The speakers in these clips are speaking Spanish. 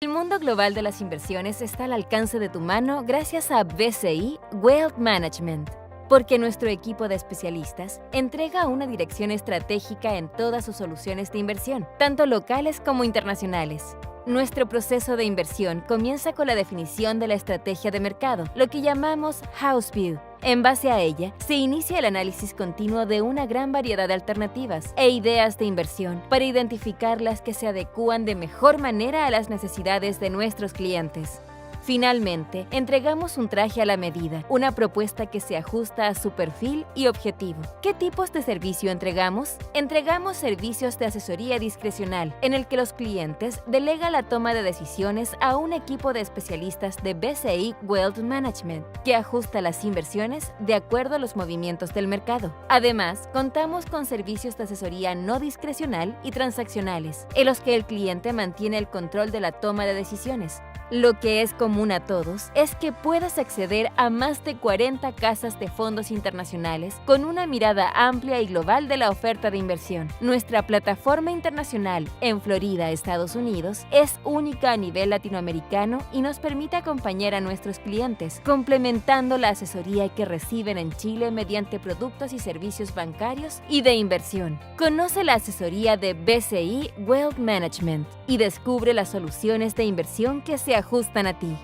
El mundo global de las inversiones está al alcance de tu mano gracias a BCI Wealth Management, porque nuestro equipo de especialistas entrega una dirección estratégica en todas sus soluciones de inversión, tanto locales como internacionales. Nuestro proceso de inversión comienza con la definición de la estrategia de mercado, lo que llamamos House View. En base a ella, se inicia el análisis continuo de una gran variedad de alternativas e ideas de inversión para identificar las que se adecúan de mejor manera a las necesidades de nuestros clientes. Finalmente, entregamos un traje a la medida, una propuesta que se ajusta a su perfil y objetivo. ¿Qué tipos de servicio entregamos? Entregamos servicios de asesoría discrecional, en el que los clientes delegan la toma de decisiones a un equipo de especialistas de BCI Wealth Management, que ajusta las inversiones de acuerdo a los movimientos del mercado. Además, contamos con servicios de asesoría no discrecional y transaccionales, en los que el cliente mantiene el control de la toma de decisiones. Lo que es común a todos es que puedas acceder a más de 40 casas de fondos internacionales con una mirada amplia y global de la oferta de inversión. Nuestra plataforma internacional en Florida, Estados Unidos, es única a nivel latinoamericano y nos permite acompañar a nuestros clientes, complementando la asesoría que reciben en Chile mediante productos y servicios bancarios y de inversión. Conoce la asesoría de BCI Wealth Management y descubre las soluciones de inversión que se ajustan a ti.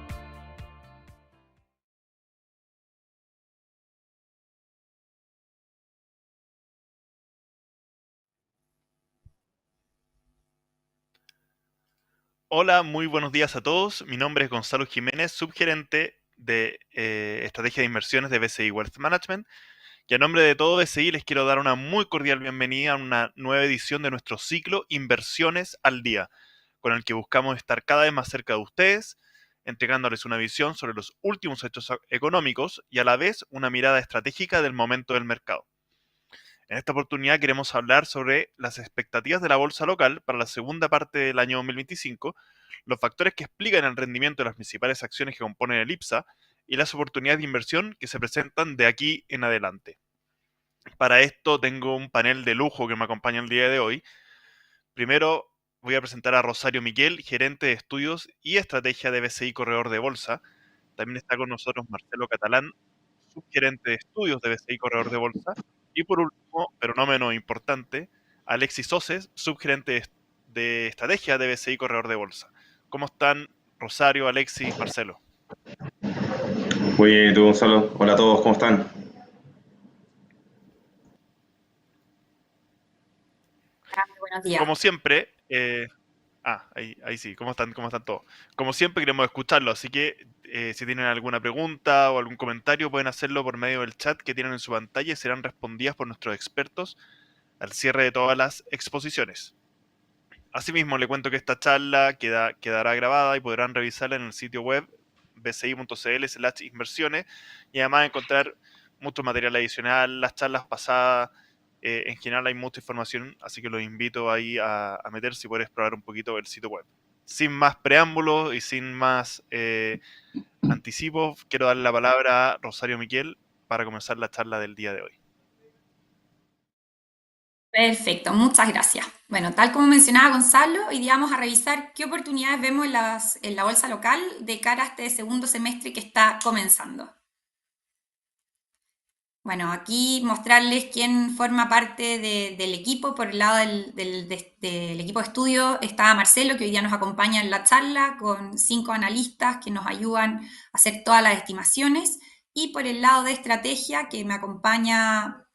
Hola, muy buenos días a todos. Mi nombre es Gonzalo Jiménez, subgerente de Estrategia de Inversiones de BCI Wealth Management. Y a nombre de todo BCI les quiero dar una muy cordial bienvenida a una nueva edición de nuestro ciclo Inversiones al Día, con el que buscamos estar cada vez más cerca de ustedes, entregándoles una visión sobre los últimos hechos económicos y a la vez una mirada estratégica del momento del mercado. En esta oportunidad queremos hablar sobre las expectativas de la bolsa local para la segunda parte del año 2025, los factores que explican el rendimiento de las principales acciones que componen el IPSA y las oportunidades de inversión que se presentan de aquí en adelante. Para esto tengo un panel de lujo que me acompaña el día de hoy. Primero voy a presentar a Rosario Miquel, gerente de estudios y estrategia de BCI Corredor de Bolsa. También está con nosotros Marcelo Catalán, subgerente de estudios de BCI Corredor de Bolsa. Y por último, pero no menos importante, Alexis Soces, subgerente de estrategia de BCI Corredor de Bolsa. ¿Cómo están Rosario, Alexis, Marcelo? Muy bien, ¿y tú, Gonzalo? Hola a todos, ¿cómo están? Buenos días. Como siempre, ahí sí, ¿cómo están todos? Como siempre queremos escucharlo, así que si tienen alguna pregunta o algún comentario pueden hacerlo por medio del chat que tienen en su pantalla y serán respondidas por nuestros expertos al cierre de todas las exposiciones. Asimismo, le cuento que esta charla quedará grabada y podrán revisarla en el sitio web bci.cl/inversiones y además encontrar mucho material adicional, las charlas pasadas. En general hay mucha información, así que los invito ahí a meterse y poder explorar un poquito el sitio web. Sin más preámbulos y sin más anticipos, quiero darle la palabra a Rosario Miquel para comenzar la charla del día de hoy. Perfecto, muchas gracias. Bueno, tal como mencionaba Gonzalo, hoy día vamos a revisar qué oportunidades vemos en la bolsa local de cara a este segundo semestre que está comenzando. Bueno, aquí mostrarles quién forma parte del equipo. Por el lado del equipo de estudio está Marcelo, que hoy día nos acompaña en la charla, con 5 analistas que nos ayudan a hacer todas las estimaciones. Y por el lado de estrategia, que me acompaña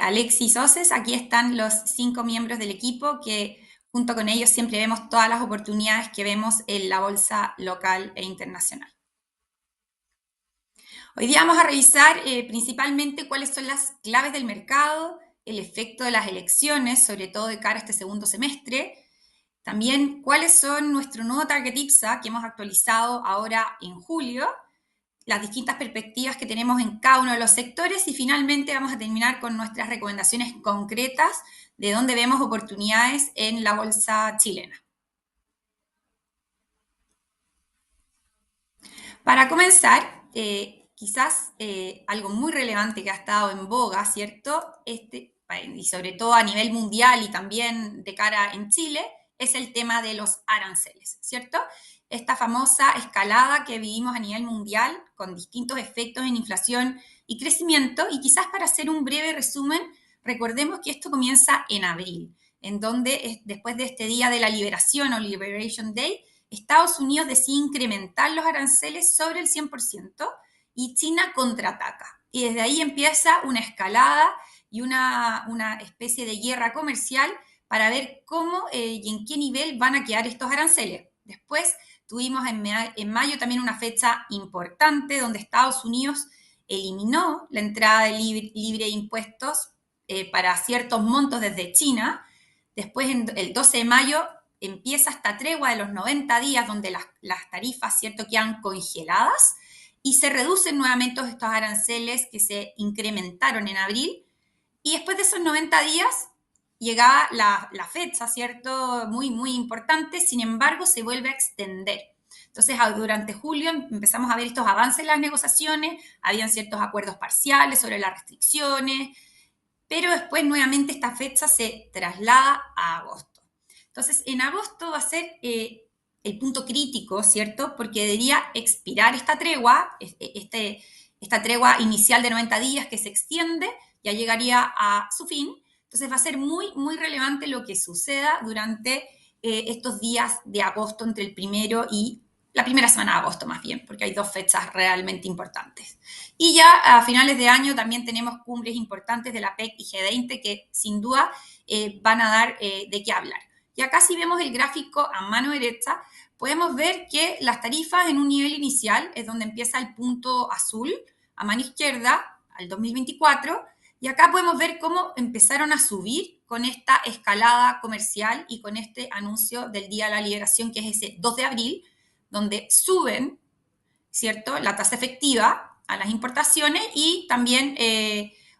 Alexis Oces, aquí están los 5 miembros del equipo que junto con ellos siempre vemos todas las oportunidades que vemos en la bolsa local e internacional. Hoy día vamos a revisar principalmente cuáles son las claves del mercado, el efecto de las elecciones, sobre todo de cara a este segundo semestre. También cuáles son nuestro nuevo Target IPSA que hemos actualizado ahora en julio, las distintas perspectivas que tenemos en cada uno de los sectores y finalmente vamos a terminar con nuestras recomendaciones concretas de dónde vemos oportunidades en la bolsa chilena. Para comenzar, quizás algo muy relevante que ha estado en boga, ¿cierto? Y sobre todo a nivel mundial y también de cara en Chile, es el tema de los aranceles, ¿cierto? Esta famosa escalada que vivimos a nivel mundial con distintos efectos en inflación y crecimiento. Y quizás para hacer un breve resumen, recordemos que esto comienza en abril, en donde después de este día de la liberación o Liberation Day, Estados Unidos decide incrementar los aranceles sobre el 100% y China contraataca. Y desde ahí empieza una escalada y una especie de guerra comercial para ver cómo y en qué nivel van a quedar estos aranceles. Después tuvimos en mayo también una fecha importante donde Estados Unidos eliminó la entrada de libre de impuestos para ciertos montos desde China. Después, el 12 de mayo, empieza esta tregua de los 90 días donde las tarifas, ¿cierto?, quedan congeladas y se reducen nuevamente estos aranceles que se incrementaron en abril. Y después de esos 90 días llegaba la fecha, ¿cierto?, muy, muy importante, sin embargo, se vuelve a extender. Entonces, durante julio empezamos a ver estos avances en las negociaciones, habían ciertos acuerdos parciales sobre las restricciones, pero después nuevamente esta fecha se traslada a agosto. Entonces, en agosto va a ser el punto crítico, ¿cierto?, porque debería expirar esta tregua, esta tregua inicial de 90 días que se extiende, ya llegaría a su fin. Entonces va a ser muy, muy relevante lo que suceda durante estos días de agosto, entre el primero y la primera semana de agosto más bien, porque hay dos fechas realmente importantes. Y ya a finales de año también tenemos cumbres importantes de la PEC y G20 que sin duda van a dar de qué hablar. Y acá si vemos el gráfico a mano derecha, podemos ver que las tarifas en un nivel inicial es donde empieza el punto azul, a mano izquierda, al 2024, y acá podemos ver cómo empezaron a subir con esta escalada comercial y con este anuncio del Día de la Liberación, que es ese 2 de abril, donde suben, ¿cierto?, la tasa efectiva a las importaciones y también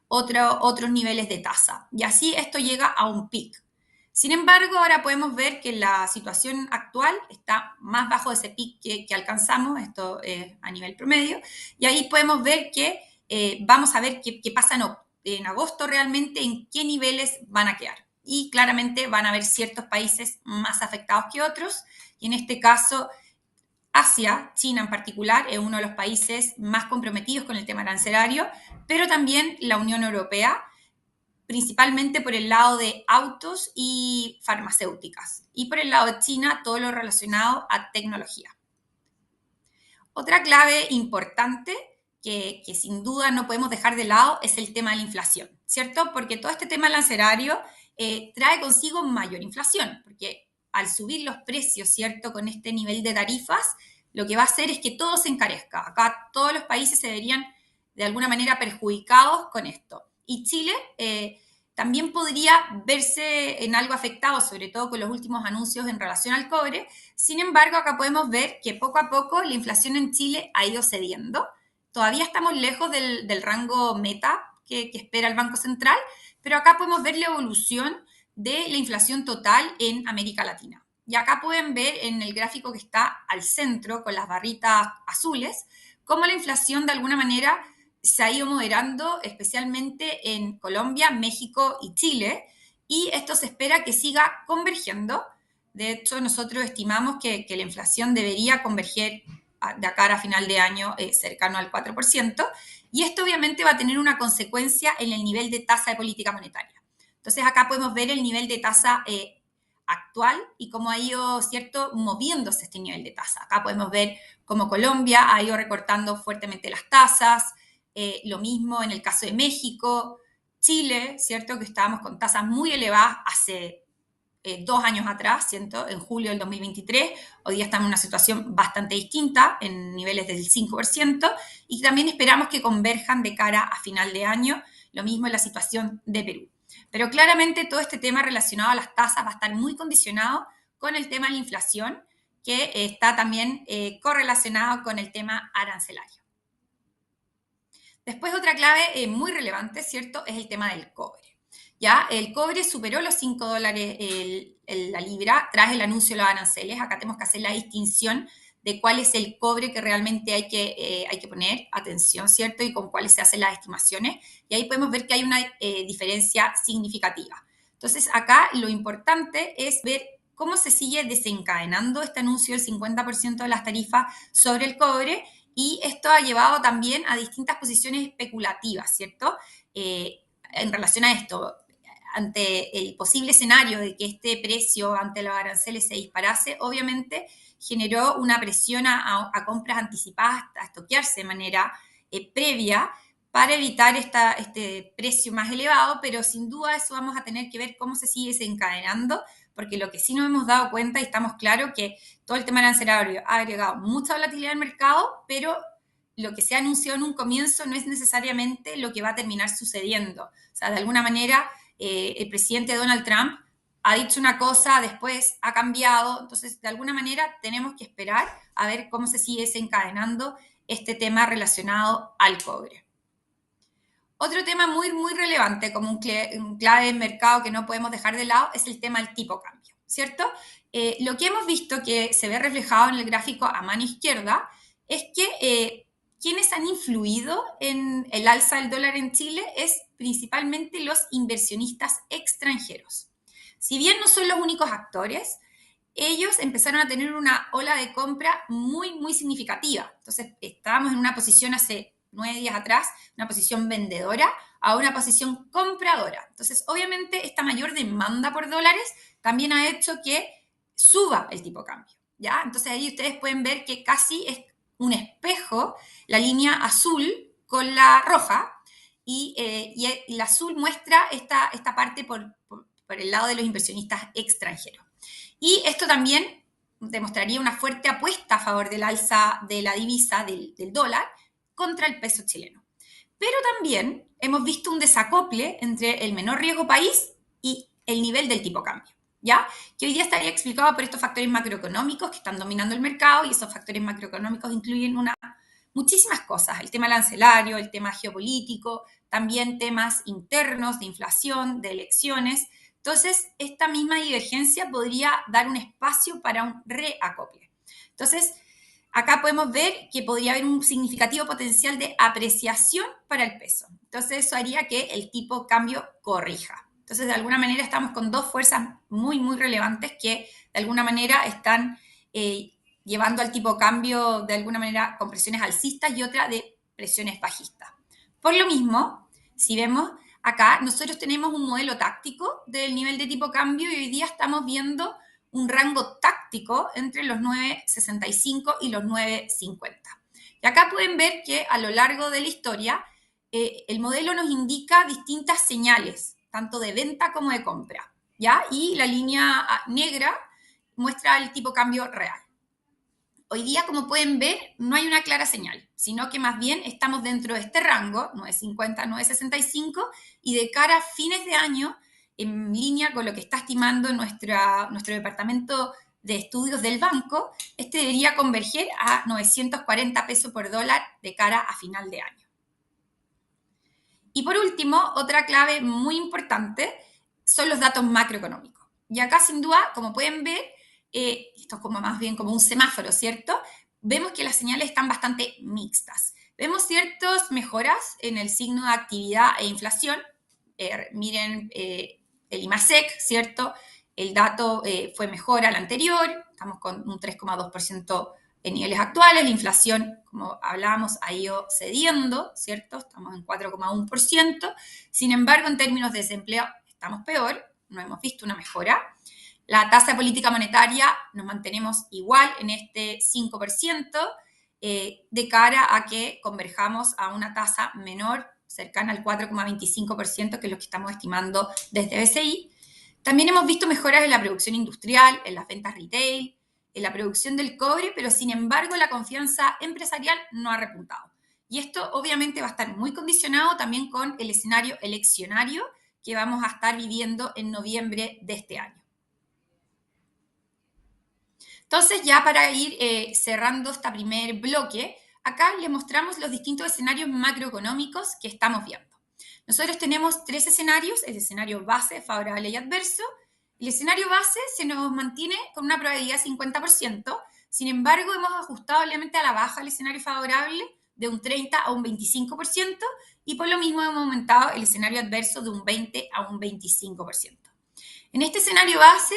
otros niveles de tasa. Y así esto llega a un pic. Sin embargo, ahora podemos ver que la situación actual está más bajo de ese pic que alcanzamos, esto a nivel promedio, y ahí podemos ver que vamos a ver qué pasa en agosto realmente, en qué niveles van a quedar. Y claramente van a haber ciertos países más afectados que otros, y en este caso Asia, China en particular, es uno de los países más comprometidos con el tema arancelario, pero también la Unión Europea, principalmente por el lado de autos y farmacéuticas, y por el lado de China, todo lo relacionado a tecnología. Otra clave importante que sin duda no podemos dejar de lado es el tema de la inflación, ¿cierto? Porque todo este tema arancelario trae consigo mayor inflación, porque al subir los precios, ¿cierto?, con este nivel de tarifas, lo que va a hacer es que todo se encarezca. Acá todos los países se verían de alguna manera perjudicados con esto. Y Chile también podría verse en algo afectado, sobre todo con los últimos anuncios en relación al cobre. Sin embargo, acá podemos ver que poco a poco la inflación en Chile ha ido cediendo. Todavía estamos lejos del rango meta que espera el Banco Central, pero acá podemos ver la evolución de la inflación total en América Latina. Y acá pueden ver en el gráfico que está al centro, con las barritas azules, cómo la inflación de alguna manera se ha ido moderando, especialmente en Colombia, México y Chile, y esto se espera que siga convergiendo. De hecho, nosotros estimamos que la inflación debería converger de acá a final de año cercano al 4%, y esto obviamente va a tener una consecuencia en el nivel de tasa de política monetaria. Entonces acá podemos ver el nivel de tasa actual y cómo ha ido, ¿cierto?, moviéndose este nivel de tasa. Acá podemos ver cómo Colombia ha ido recortando fuertemente las tasas, lo mismo en el caso de México, Chile, ¿cierto?, que estábamos con tasas muy elevadas hace 2 años atrás, ¿cierto?, en julio del 2023, hoy día estamos en una situación bastante distinta, en niveles del 5%, y también esperamos que converjan de cara a final de año, lo mismo en la situación de Perú. Pero claramente todo este tema relacionado a las tasas va a estar muy condicionado con el tema de la inflación, que está también correlacionado con el tema arancelario. Después otra clave muy relevante, ¿cierto?, es el tema del cobre. Ya, el cobre superó los $5 la libra tras el anuncio de los aranceles. Acá tenemos que hacer la distinción de cuál es el cobre que realmente hay que poner atención, ¿cierto? Y con cuáles se hacen las estimaciones. Y ahí podemos ver que hay una diferencia significativa. Entonces, acá lo importante es ver cómo se sigue desencadenando este anuncio del 50% de las tarifas sobre el cobre, y esto ha llevado también a distintas posiciones especulativas, ¿cierto? En relación a esto, ante el posible escenario de que este precio ante los aranceles se disparase, obviamente generó una presión a compras anticipadas, a estoquearse de manera previa para evitar este precio más elevado, pero sin duda eso vamos a tener que ver cómo se sigue desencadenando, porque lo que sí nos hemos dado cuenta y estamos claros que todo el tema arancelario ha agregado mucha volatilidad al mercado, pero lo que se ha anunciado en un comienzo no es necesariamente lo que va a terminar sucediendo. O sea, de alguna manera, el presidente Donald Trump ha dicho una cosa, después ha cambiado, entonces de alguna manera tenemos que esperar a ver cómo se sigue desencadenando este tema relacionado al cobre. Otro tema muy, muy relevante, como un clave de mercado que no podemos dejar de lado, es el tema del tipo cambio, ¿cierto? Lo que hemos visto que se ve reflejado en el gráfico a mano izquierda es que quienes han influido en el alza del dólar en Chile es principalmente los inversionistas extranjeros. Si bien no son los únicos actores, ellos empezaron a tener una ola de compra muy, muy significativa. Entonces, estábamos en una posición hace 9 días atrás, una posición vendedora, a una posición compradora. Entonces, obviamente, esta mayor demanda por dólares también ha hecho que suba el tipo de cambio, ¿ya? Entonces, ahí ustedes pueden ver que casi es un espejo la línea azul con la roja, y el azul muestra esta parte por el lado de los inversionistas extranjeros. Y esto también demostraría una fuerte apuesta a favor del alza de la divisa, del dólar, contra el peso chileno. Pero también hemos visto un desacople entre el menor riesgo país y el nivel del tipo cambio, ¿ya? Que hoy día estaría explicado por estos factores macroeconómicos que están dominando el mercado, y esos factores macroeconómicos incluyen muchísimas cosas: el tema arancelario, el tema geopolítico, también temas internos de inflación, de elecciones. Entonces, esta misma divergencia podría dar un espacio para un reacople. Entonces, acá podemos ver que podría haber un significativo potencial de apreciación para el peso. Entonces, eso haría que el tipo cambio corrija. Entonces, de alguna manera estamos con dos fuerzas muy, muy relevantes que de alguna manera están llevando al tipo cambio de alguna manera con presiones alcistas y otra de presiones bajistas. Por lo mismo, si vemos acá, nosotros tenemos un modelo táctico del nivel de tipo cambio y hoy día estamos viendo un rango táctico entre los 9.65 y los 9.50. Y acá pueden ver que a lo largo de la historia el modelo nos indica distintas señales, tanto de venta como de compra, ¿ya? Y la línea negra muestra el tipo cambio real. Hoy día, como pueden ver, no hay una clara señal, sino que más bien estamos dentro de este rango, 9.50, 9.65, y de cara a fines de año, en línea con lo que está estimando nuestro departamento de estudios del banco, este debería converger a 940 pesos por dólar de cara a final de año. Y por último, otra clave muy importante son los datos macroeconómicos. Y acá, sin duda, como pueden ver, esto es como más bien como un semáforo, ¿cierto? Vemos que las señales están bastante mixtas. Vemos ciertas mejoras en el signo de actividad e inflación. Miren el IMASEC, ¿cierto? El dato fue mejor al anterior, estamos con un 3,2% en niveles actuales. La inflación, como hablábamos, ha ido cediendo, ¿cierto? Estamos en 4,1%. Sin embargo, en términos de desempleo, estamos peor, no hemos visto una mejora. La tasa de política monetaria nos mantenemos igual en este 5%, de cara a que converjamos a una tasa menor, cercana al 4,25%, que es lo que estamos estimando desde BCI. También hemos visto mejoras en la producción industrial, en las ventas retail, en la producción del cobre, pero sin embargo la confianza empresarial no ha repuntado. Y esto obviamente va a estar muy condicionado también con el escenario eleccionario que vamos a estar viviendo en noviembre de este año. Entonces, ya para ir cerrando este primer bloque, acá les mostramos los distintos escenarios macroeconómicos que estamos viendo. Nosotros tenemos 3 escenarios: el escenario base, favorable y adverso. El escenario base se nos mantiene con una probabilidad de 50%, sin embargo, hemos ajustado levemente a la baja el escenario favorable de un 30 a un 25%, y por lo mismo hemos aumentado el escenario adverso de un 20 a un 25%. En este escenario base,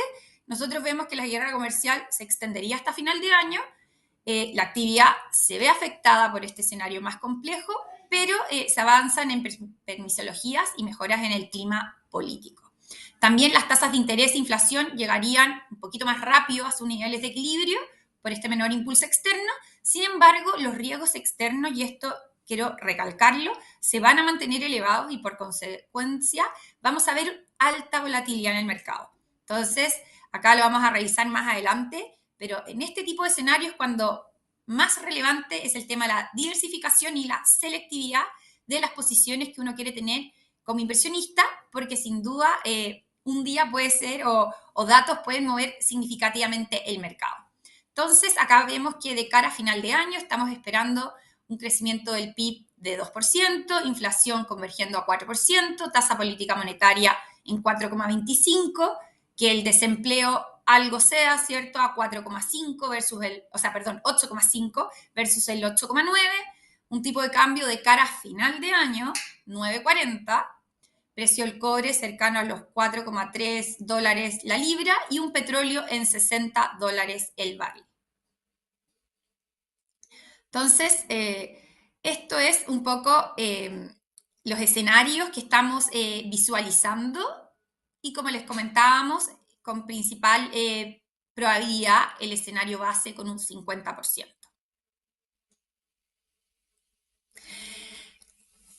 nosotros vemos que la guerra comercial se extendería hasta final de año. La actividad se ve afectada por este escenario más complejo, pero se avanzan en permisologías y mejoras en el clima político. También las tasas de interés e inflación llegarían un poquito más rápido a sus niveles de equilibrio por este menor impulso externo. Sin embargo, los riesgos externos, y esto quiero recalcarlo, se van a mantener elevados y por consecuencia vamos a ver alta volatilidad en el mercado. Entonces, acá lo vamos a revisar más adelante, pero en este tipo de escenarios cuando más relevante es el tema de la diversificación y la selectividad de las posiciones que uno quiere tener como inversionista, porque sin duda un día puede ser o datos pueden mover significativamente el mercado. Entonces, acá vemos que de cara a final de año estamos esperando un crecimiento del PIB de 2%, inflación convergiendo a 4%, tasa política monetaria en 4,25%, que el desempleo algo sea, ¿cierto? A 4,5 versus 8,5 versus el 8,9, un tipo de cambio de cara a final de año, 9,40, precio del cobre cercano a los $4,3 la libra y un petróleo en $60 el barril. Entonces, esto es un poco los escenarios que estamos visualizando y como les comentábamos, con principal probabilidad el escenario base con un 50%.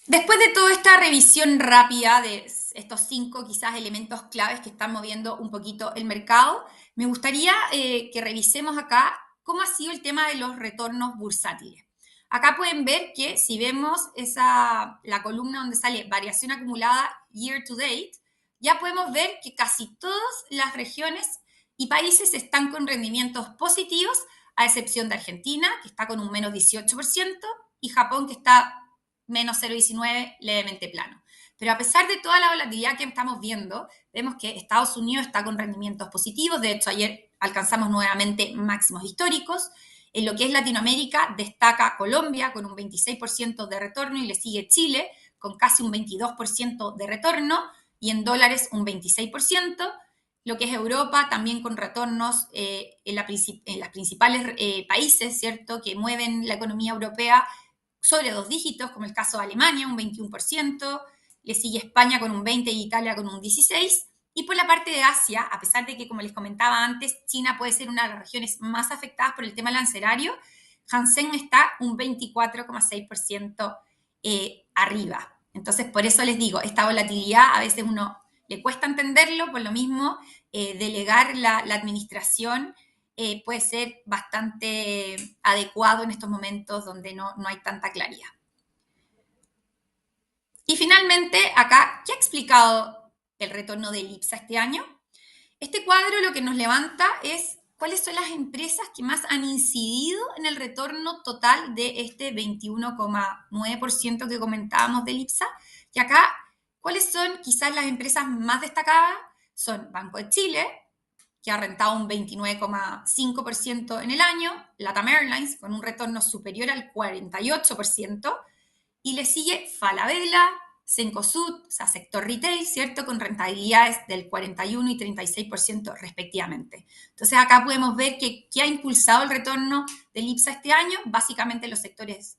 Después de toda esta revisión rápida de estos 5 quizás elementos claves que están moviendo un poquito el mercado, me gustaría que revisemos acá cómo ha sido el tema de los retornos bursátiles. Acá pueden ver que si vemos la columna donde sale variación acumulada year to date, ya podemos ver que casi todas las regiones y países están con rendimientos positivos, a excepción de Argentina, que está con un menos 18%, y Japón, que está menos 0,19, levemente plano. Pero a pesar de toda la volatilidad que estamos viendo, vemos que Estados Unidos está con rendimientos positivos. De hecho, ayer alcanzamos nuevamente máximos históricos. En lo que es Latinoamérica, destaca Colombia con un 26% de retorno y le sigue Chile con casi un 22% de retorno y en dólares un 26%. Lo que es Europa también con retornos en las principales países, ¿cierto?, que mueven la economía europea sobre 2 dígitos, como el caso de Alemania, un 21%, le sigue España con un 20% y Italia con un 16%. Y por la parte de Asia, a pesar de que, como les comentaba antes, China puede ser una de las regiones más afectadas por el tema lancerario, Hansen está un 24,6% arriba. Entonces, por eso les digo, esta volatilidad a veces uno le cuesta entenderlo, por lo mismo, delegar la administración puede ser bastante adecuado en estos momentos donde no hay tanta claridad. Y finalmente, acá, ¿qué ha explicado el retorno del IPSA este año? Este cuadro lo que nos levanta es cuáles son las empresas que más han incidido en el retorno total de este 21,9% que comentábamos del IPSA. Y acá, ¿cuáles son quizás las empresas más destacadas? Son Banco de Chile, que ha rentado un 29,5% en el año, LATAM Airlines con un retorno superior al 48%, y le sigue Falabella, Cencosud, o sea, sector retail, ¿cierto?, con rentabilidades del 41 y 36% respectivamente. Entonces acá podemos ver que ha impulsado el retorno del IPSA este año, básicamente los sectores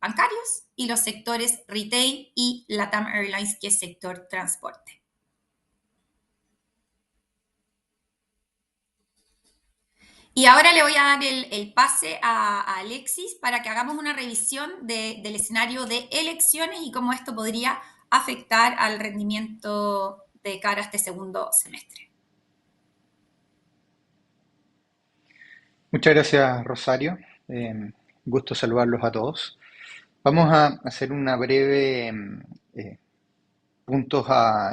bancarios y los sectores retail y LATAM Airlines, que es sector transporte. Y ahora le voy a dar el pase a Alexis para que hagamos una revisión del escenario de elecciones y cómo esto podría afectar al rendimiento de cara a este segundo semestre. Muchas gracias, Rosario. Gusto saludarlos a todos. Vamos a hacer una breve puntos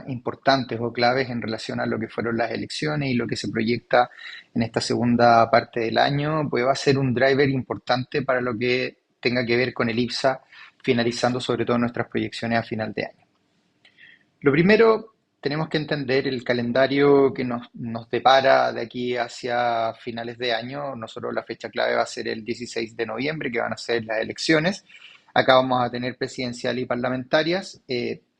importantes o claves en relación a lo que fueron las elecciones y lo que se proyecta en esta segunda parte del año, pues va a ser un driver importante para lo que tenga que ver con el IPSA, finalizando sobre todo nuestras proyecciones a final de año. Lo primero, tenemos que entender el calendario que nos depara de aquí hacia finales de año. Nosotros la fecha clave va a ser el 16 de noviembre, que van a ser las elecciones. Acá vamos a tener presidencial y parlamentarias.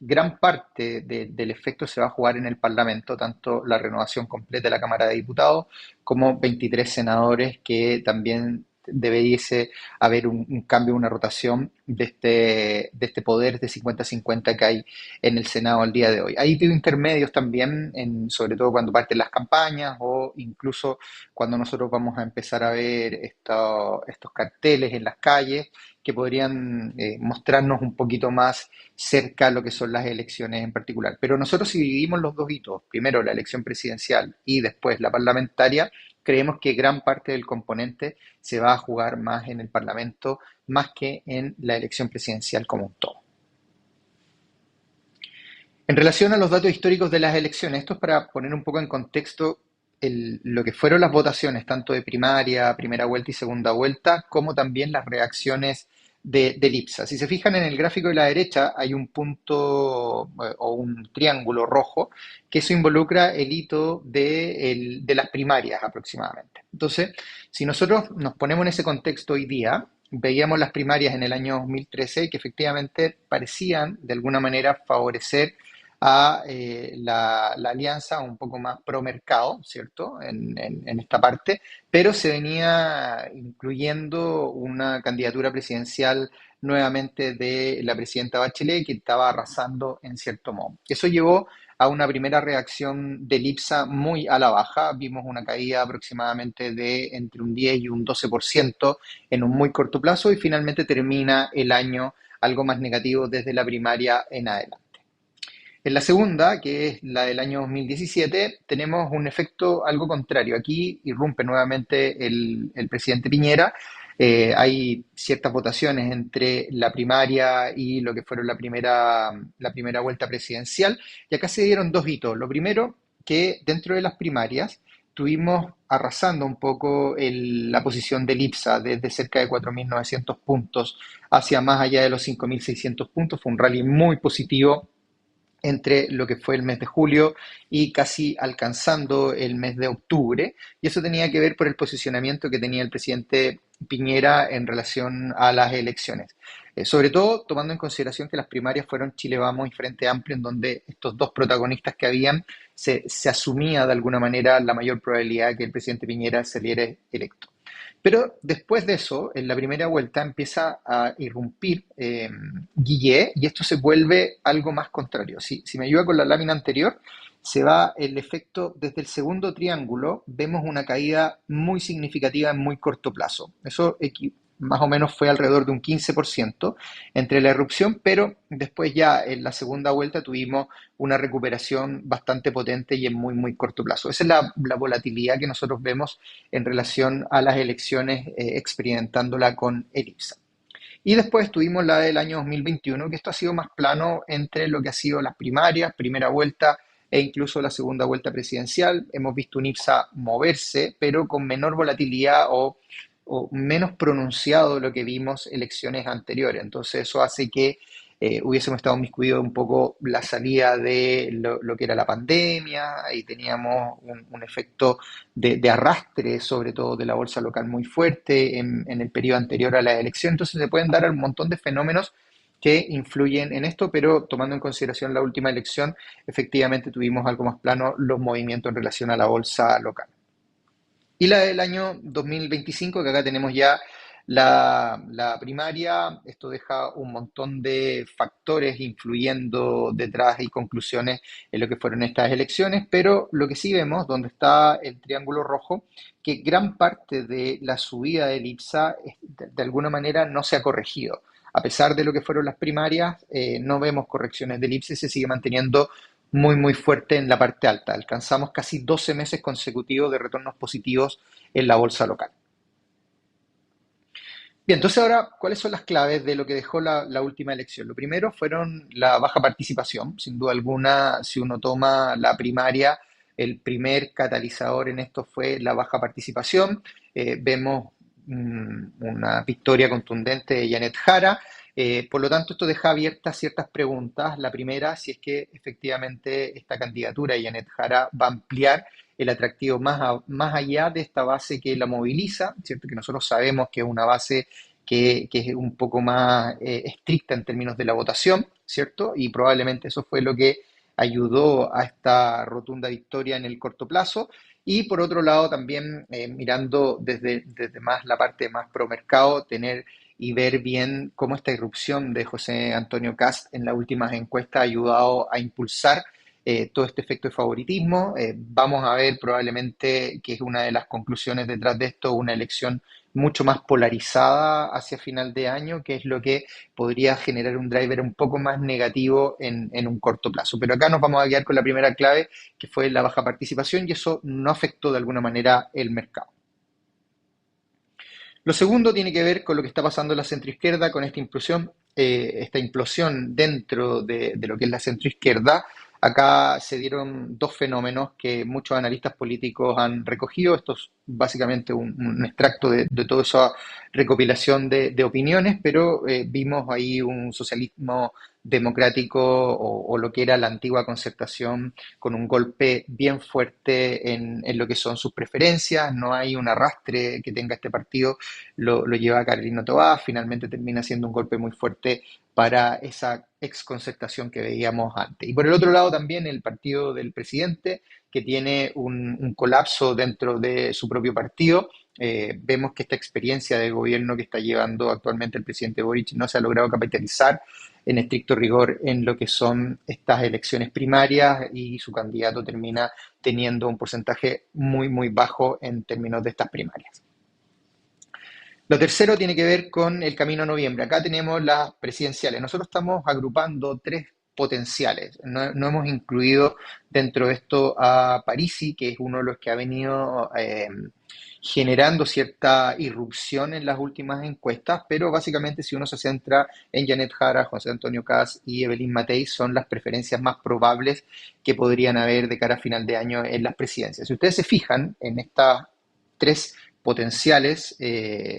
Gran parte del efecto se va a jugar en el Parlamento, tanto la renovación completa de la Cámara de Diputados como 23 senadores, que también debiese haber un cambio, una rotación de este poder de 50-50 que hay en el Senado al día de hoy. Hay intermedios también, sobre todo cuando parten las campañas o incluso cuando nosotros vamos a empezar a ver estos carteles en las calles que podrían mostrarnos un poquito más cerca lo que son las elecciones en particular. Pero nosotros, si dividimos los dos hitos, primero la elección presidencial y después la parlamentaria, creemos que gran parte del componente se va a jugar más en el Parlamento, más que en la elección presidencial como un todo. En relación a los datos históricos de las elecciones, esto es para poner un poco en contexto lo que fueron las votaciones, tanto de primaria, primera vuelta y segunda vuelta, como también las reacciones del IPSA. Si se fijan en el gráfico de la derecha, hay un punto o un triángulo rojo, que eso involucra el hito de las primarias aproximadamente. Entonces, si nosotros nos ponemos en ese contexto hoy día, veíamos las primarias en el año 2013 que efectivamente parecían de alguna manera favorecer a la alianza un poco más pro mercado, ¿cierto? En esta parte, pero se venía incluyendo una candidatura presidencial nuevamente de la presidenta Bachelet, que estaba arrasando en cierto modo. Eso llevó a una primera reacción del IPSA muy a la baja. Vimos una caída aproximadamente de entre un 10 y un 12% en un muy corto plazo y finalmente termina el año algo más negativo desde la primaria en adelante. En la segunda, que es la del año 2017, tenemos un efecto algo contrario. Aquí irrumpe nuevamente el presidente Piñera. Hay ciertas votaciones entre la primaria y lo que fueron la primera vuelta presidencial. Y acá se dieron dos hitos. Lo primero, que dentro de las primarias tuvimos arrasando un poco la posición del IPSA desde cerca de 4.900 puntos hacia más allá de los 5.600 puntos. Fue un rally muy positivo entre lo que fue el mes de julio y casi alcanzando el mes de octubre, y eso tenía que ver por el posicionamiento que tenía el presidente Piñera en relación a las elecciones. Sobre todo tomando en consideración que las primarias fueron Chile Vamos y Frente Amplio, en donde estos dos protagonistas que habían, se asumía de alguna manera la mayor probabilidad de que el presidente Piñera saliera electo. Pero después de eso, en la primera vuelta empieza a irrumpir Guillé y esto se vuelve algo más contrario. Si me ayuda con la lámina anterior, se va el efecto desde el segundo triángulo, vemos una caída muy significativa en muy corto plazo. Eso más o menos fue alrededor de un 15% entre la erupción, pero después ya en la segunda vuelta tuvimos una recuperación bastante potente y en muy, muy corto plazo. Esa es la volatilidad que nosotros vemos en relación a las elecciones, experimentándola con el IPSA. Y después tuvimos la del año 2021, que esto ha sido más plano entre lo que ha sido las primarias, primera vuelta e incluso la segunda vuelta presidencial. Hemos visto un IPSA moverse, pero con menor volatilidad o menos pronunciado de lo que vimos elecciones anteriores. Entonces eso hace que hubiésemos estado inmiscuidos un poco la salida de lo que era la pandemia, ahí teníamos un efecto de arrastre, sobre todo de la bolsa local muy fuerte en el periodo anterior a la elección. Entonces se pueden dar un montón de fenómenos que influyen en esto, pero tomando en consideración la última elección, efectivamente tuvimos algo más plano los movimientos en relación a la bolsa local. Y la del año 2025, que acá tenemos ya la primaria, esto deja un montón de factores influyendo detrás y conclusiones en lo que fueron estas elecciones, pero lo que sí vemos, donde está el triángulo rojo, que gran parte de la subida del IPSA de alguna manera no se ha corregido. A pesar de lo que fueron las primarias, no vemos correcciones del IPSA y se sigue manteniendo muy, muy fuerte en la parte alta. Alcanzamos casi 12 meses consecutivos de retornos positivos en la bolsa local. Bien, entonces ahora, ¿cuáles son las claves de lo que dejó la última elección? Lo primero fueron la baja participación. Sin duda alguna, si uno toma la primaria, el primer catalizador en esto fue la baja participación. Vemos una victoria contundente de Janet Jara. Por lo tanto, esto deja abiertas ciertas preguntas. La primera, si es que efectivamente esta candidatura de Janet Jara va a ampliar el atractivo más allá de esta base que la moviliza, ¿cierto? Que nosotros sabemos que es una base que es un poco más estricta en términos de la votación, ¿cierto? Y probablemente eso fue lo que ayudó a esta rotunda victoria en el corto plazo. Y por otro lado, también mirando desde más la parte más pro mercado, tener y ver bien cómo esta irrupción de José Antonio Kast en las últimas encuestas ha ayudado a impulsar todo este efecto de favoritismo. Vamos a ver probablemente que es una de las conclusiones detrás de esto, una elección mucho más polarizada hacia final de año, que es lo que podría generar un driver un poco más negativo en un corto plazo. Pero acá nos vamos a quedar con la primera clave, que fue la baja participación, y eso no afectó de alguna manera el mercado. Lo segundo tiene que ver con lo que está pasando en la centroizquierda, con esta implosión dentro de lo que es la centroizquierda. Acá se dieron dos fenómenos que muchos analistas políticos han recogido. Esto es básicamente un extracto de toda esa recopilación de opiniones, pero vimos ahí un socialismo democrático o lo que era la antigua concertación con un golpe bien fuerte en lo que son sus preferencias. No hay un arrastre que tenga este partido, lo lleva Carolina Toá, finalmente termina siendo un golpe muy fuerte para esa exconcertación que veíamos antes. Y por el otro lado también el partido del presidente, que tiene un colapso dentro de su propio partido. Vemos que esta experiencia de gobierno que está llevando actualmente el presidente Boric no se ha logrado capitalizar en estricto rigor en lo que son estas elecciones primarias, y su candidato termina teniendo un porcentaje muy, muy bajo en términos de estas primarias. Lo tercero tiene que ver con el camino a noviembre. Acá tenemos las presidenciales. Nosotros estamos agrupando tres potenciales. No hemos incluido dentro de esto a Parisi, que es uno de los que ha venido generando cierta irrupción en las últimas encuestas, pero básicamente si uno se centra en Janet Jara, José Antonio Kast y Evelyn Matei, son las preferencias más probables que podrían haber de cara a final de año en las presidencias. Si ustedes se fijan en estas tres potenciales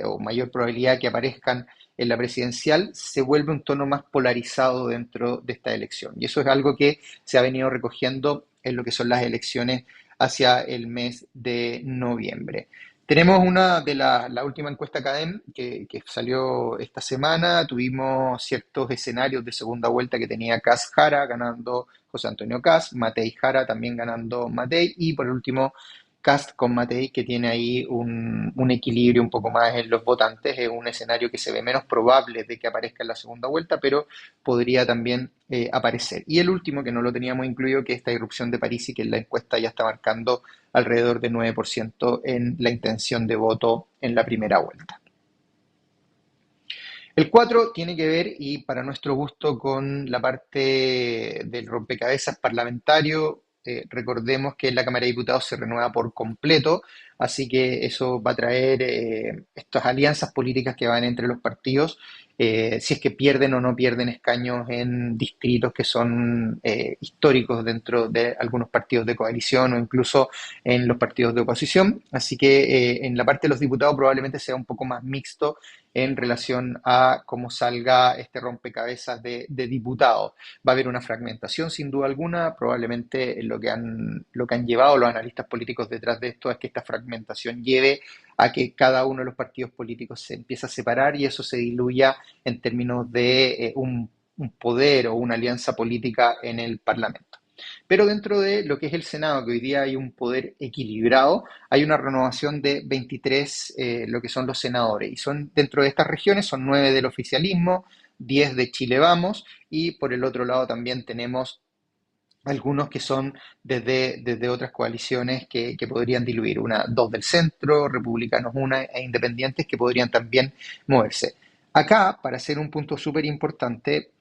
o mayor probabilidad que aparezcan en la presidencial, se vuelve un tono más polarizado dentro de esta elección. Y eso es algo que se ha venido recogiendo en lo que son las elecciones hacia el mes de noviembre. Tenemos una de la última encuesta CADEM que salió esta semana. Tuvimos ciertos escenarios de segunda vuelta que tenía Kast Jara ganando José Antonio Kast, Matei Jara también ganando Matei, y por último Kast con Matei, que tiene ahí un equilibrio un poco más en los votantes. Es un escenario que se ve menos probable de que aparezca en la segunda vuelta, pero podría también aparecer. Y el último, que no lo teníamos incluido, que es esta irrupción de Parisi, que en la encuesta ya está marcando alrededor de 9% en la intención de voto en la primera vuelta. El 4 tiene que ver, y para nuestro gusto, con la parte del rompecabezas parlamentario. Recordemos que la Cámara de Diputados se renueva por completo, así que eso va a traer estas alianzas políticas que van entre los partidos, si es que pierden o no pierden escaños en distritos que son históricos dentro de algunos partidos de coalición o incluso en los partidos de oposición. Así que en la parte de los diputados probablemente sea un poco más mixto en relación a cómo salga este rompecabezas de diputados. Va a haber una fragmentación sin duda alguna. Probablemente lo que han llevado los analistas políticos detrás de esto es que esta fragmentación lleve a que cada uno de los partidos políticos se empiece a separar y eso se diluya en términos de un poder o una alianza política en el Parlamento. Pero dentro de lo que es el Senado, que hoy día hay un poder equilibrado, hay una renovación de 23, lo que son los senadores. Y son dentro de estas regiones, son 9 del oficialismo, 10 de Chile Vamos, y por el otro lado también tenemos algunos que son desde otras coaliciones que podrían diluir, 2 del centro, republicanos una, e independientes que podrían también moverse. Acá, para hacer un punto súper importante,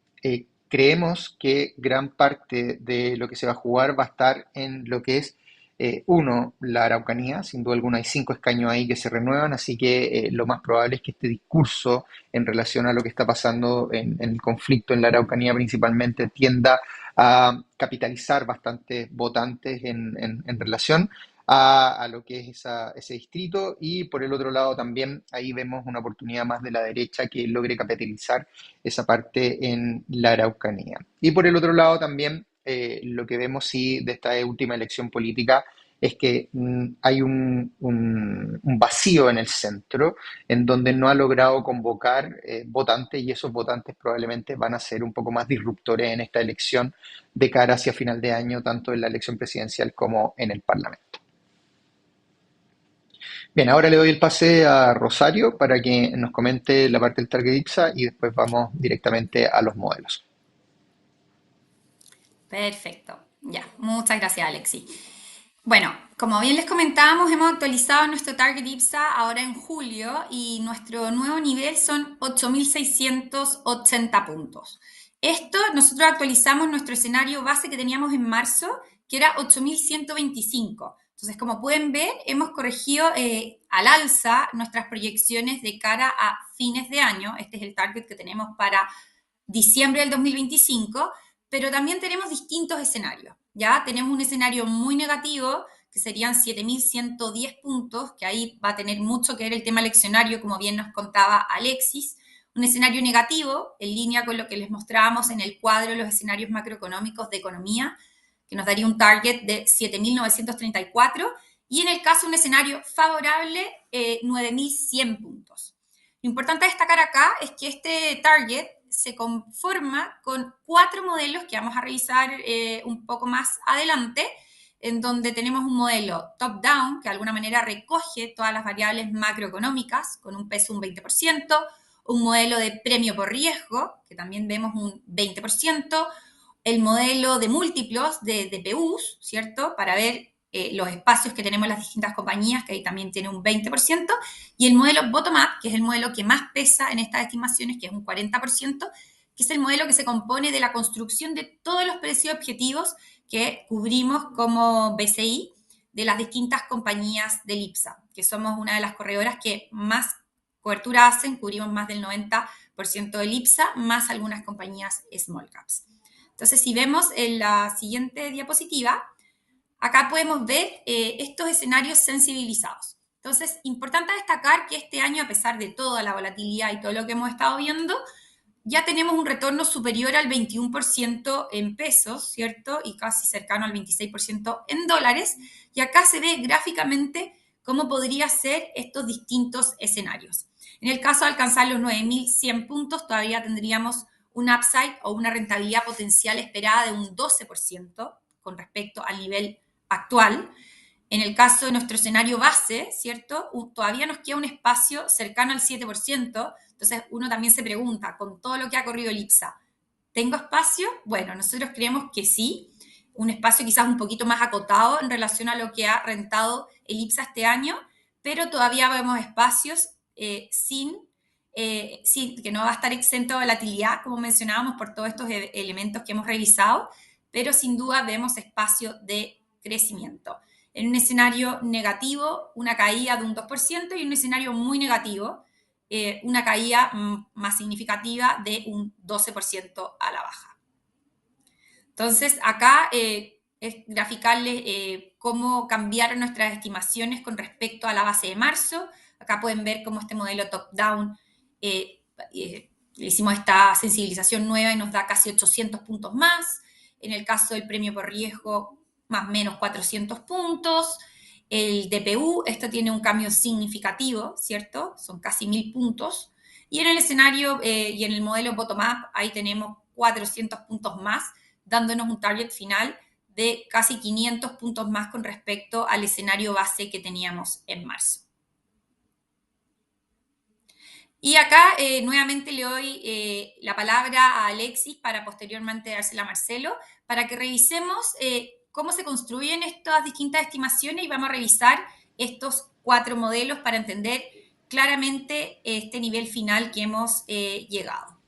creemos que gran parte de lo que se va a jugar va a estar en lo que es, la Araucanía. Sin duda alguna hay 5 escaños ahí que se renuevan, así que lo más probable es que este discurso en relación a lo que está pasando en el conflicto en la Araucanía principalmente tienda a capitalizar bastantes votantes en relación a lo que es ese distrito, y por el otro lado también ahí vemos una oportunidad más de la derecha que logre capitalizar esa parte en la Araucanía. Y por el otro lado también lo que vemos sí de esta última elección política es que hay un vacío en el centro en donde no ha logrado convocar votantes y esos votantes probablemente van a ser un poco más disruptores en esta elección de cara hacia final de año, tanto en la elección presidencial como en el Parlamento. Bien, ahora le doy el pase a Rosario para que nos comente la parte del Target IPSA y después vamos directamente a los modelos. Perfecto. Ya, muchas gracias, Alexi. Bueno, como bien les comentábamos, hemos actualizado nuestro Target IPSA ahora en julio y nuestro nuevo nivel son 8.680 puntos. Esto, nosotros actualizamos nuestro escenario base que teníamos en marzo, que era 8.125. Entonces, como pueden ver, hemos corregido al alza nuestras proyecciones de cara a fines de año. Este es el target que tenemos para diciembre del 2025, pero también tenemos distintos escenarios. Ya tenemos un escenario muy negativo, que serían 7.110 puntos, que ahí va a tener mucho que ver el tema leccionario, como bien nos contaba Alexis. Un escenario negativo, en línea con lo que les mostrábamos en el cuadro de los escenarios macroeconómicos de economía, que nos daría un target de 7.934, y en el caso de un escenario favorable, 9.100 puntos. Lo importante a destacar acá es que este target se conforma con 4 modelos que vamos a revisar un poco más adelante, en donde tenemos un modelo top-down, que de alguna manera recoge todas las variables macroeconómicas, con un peso un 20%, un modelo de premio por riesgo, que también vemos un 20%, el modelo de múltiplos de DPUs, ¿cierto? Para ver los espacios que tenemos en las distintas compañías, que ahí también tiene un 20%, y el modelo bottom-up, que es el modelo que más pesa en estas estimaciones, que es un 40%, que es el modelo que se compone de la construcción de todos los precios objetivos que cubrimos como BCI de las distintas compañías del IPSA, que somos una de las corredoras que más cobertura hacen, cubrimos más del 90% del IPSA, más algunas compañías small caps. Entonces, si vemos en la siguiente diapositiva, acá podemos ver estos escenarios sensibilizados. Entonces, importante destacar que este año, a pesar de toda la volatilidad y todo lo que hemos estado viendo, ya tenemos un retorno superior al 21% en pesos, ¿cierto? Y casi cercano al 26% en dólares. Y acá se ve gráficamente cómo podría ser estos distintos escenarios. En el caso de alcanzar los 9.100 puntos, todavía tendríamos un upside o una rentabilidad potencial esperada de un 12% con respecto al nivel actual. En el caso de nuestro escenario base, ¿cierto? Todavía nos queda un espacio cercano al 7%. Entonces, uno también se pregunta, con todo lo que ha corrido el IPSA, ¿tengo espacio? Bueno, nosotros creemos que sí. Un espacio quizás un poquito más acotado en relación a lo que ha rentado el IPSA este año, pero todavía vemos espacios que no va a estar exento de volatilidad, como mencionábamos, por todos estos elementos que hemos revisado, pero sin duda vemos espacio de crecimiento. En un escenario negativo, una caída de un 2%, y en un escenario muy negativo, una caída más significativa de un 12% a la baja. Entonces, acá es graficarles cómo cambiaron nuestras estimaciones con respecto a la base de marzo. Acá pueden ver cómo este modelo top-down le hicimos esta sensibilización nueva y nos da casi 800 puntos más. En el caso del premio por riesgo, más o menos 400 puntos. El DPU, esto tiene un cambio significativo, ¿cierto? Son casi 1.000 puntos. Y en el escenario y en el modelo bottom-up, ahí tenemos 400 puntos más, dándonos un target final de casi 500 puntos más con respecto al escenario base que teníamos en marzo. Y acá nuevamente le doy la palabra a Alexis para posteriormente dársela a Marcelo, para que revisemos cómo se construyen estas distintas estimaciones y vamos a revisar estos 4 modelos para entender claramente este nivel final que hemos llegado.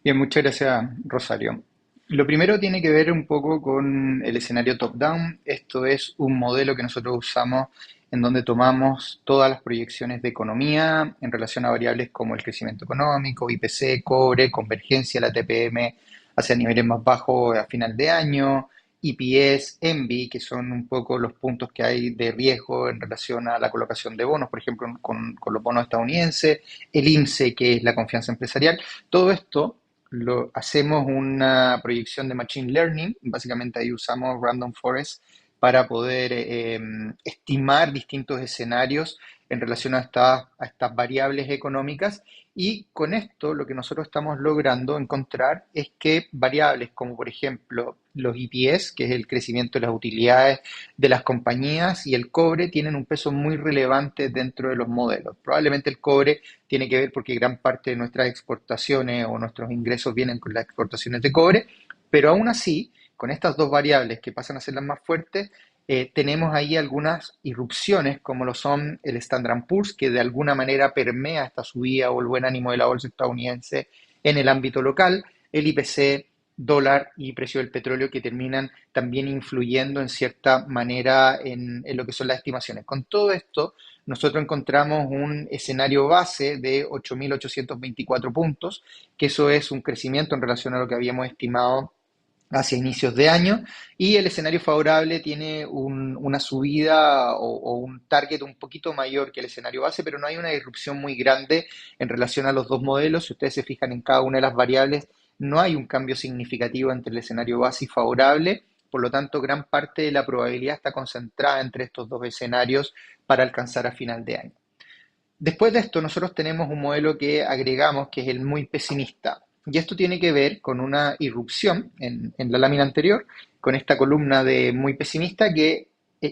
Bien, muchas gracias, Rosario. Lo primero tiene que ver un poco con el escenario top-down. Esto es un modelo que nosotros usamos en donde tomamos todas las proyecciones de economía en relación a variables como el crecimiento económico, IPC, cobre, convergencia, la TPM hacia niveles más bajos a final de año, EPS, ENVI, que son un poco los puntos que hay de riesgo en relación a la colocación de bonos, por ejemplo, con los bonos estadounidenses, el INSE, que es la confianza empresarial. Todo esto hacemos una proyección de Machine Learning, básicamente ahí usamos Random Forest para poder estimar distintos escenarios en relación a estas variables económicas, y con esto lo que nosotros estamos logrando encontrar es que variables como por ejemplo los EPS, que es el crecimiento de las utilidades de las compañías, y el cobre tienen un peso muy relevante dentro de los modelos. Probablemente el cobre tiene que ver porque gran parte de nuestras exportaciones o nuestros ingresos vienen con las exportaciones de cobre, pero aún así, con estas dos variables que pasan a ser las más fuertes, tenemos ahí algunas irrupciones, como lo son el Standard Poor's, que de alguna manera permea esta subida o el buen ánimo de la bolsa estadounidense en el ámbito local, el IPC, dólar y precio del petróleo, que terminan también influyendo en cierta manera en lo que son las estimaciones. Con todo esto, nosotros encontramos un escenario base de 8.824 puntos, que eso es un crecimiento en relación a lo que habíamos estimado hacia inicios de año, y el escenario favorable tiene una subida o un target un poquito mayor que el escenario base, pero no hay una disrupción muy grande en relación a los dos modelos. Si ustedes se fijan en cada una de las variables, no hay un cambio significativo entre el escenario base y favorable, por lo tanto, gran parte de la probabilidad está concentrada entre estos dos escenarios para alcanzar a final de año. Después de esto, nosotros tenemos un modelo que agregamos, que es el muy pesimista. Y esto tiene que ver con una irrupción en la lámina anterior, con esta columna de muy pesimista que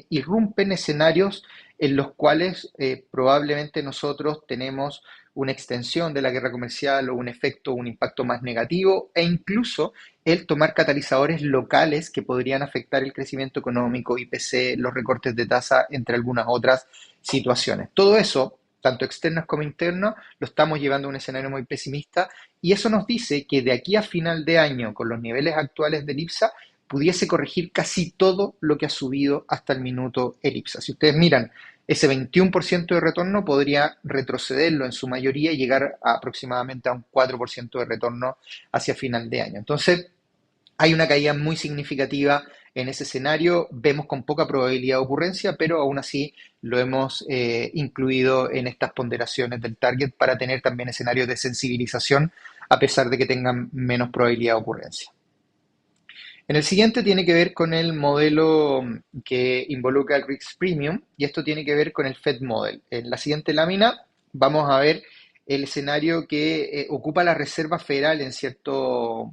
irrumpen escenarios en los cuales probablemente nosotros tenemos una extensión de la guerra comercial o un efecto, un impacto más negativo, e incluso el tomar catalizadores locales que podrían afectar el crecimiento económico, IPC, los recortes de tasa, entre algunas otras situaciones. Todo eso, tanto externos como internos, lo estamos llevando a un escenario muy pesimista, y eso nos dice que de aquí a final de año, con los niveles actuales del IPSA, pudiese corregir casi todo lo que ha subido hasta el minuto el IPSA. Si ustedes miran, ese 21% de retorno podría retrocederlo en su mayoría y llegar a aproximadamente a un 4% de retorno hacia final de año. Entonces, hay una caída muy significativa en ese escenario, vemos con poca probabilidad de ocurrencia, pero aún así lo hemos incluido en estas ponderaciones del target para tener también escenarios de sensibilización, a pesar de que tengan menos probabilidad de ocurrencia. En el siguiente tiene que ver con el modelo que involucra el Risk Premium, y esto tiene que ver con el Fed Model. En la siguiente lámina vamos a ver el escenario que ocupa la Reserva Federal en cierto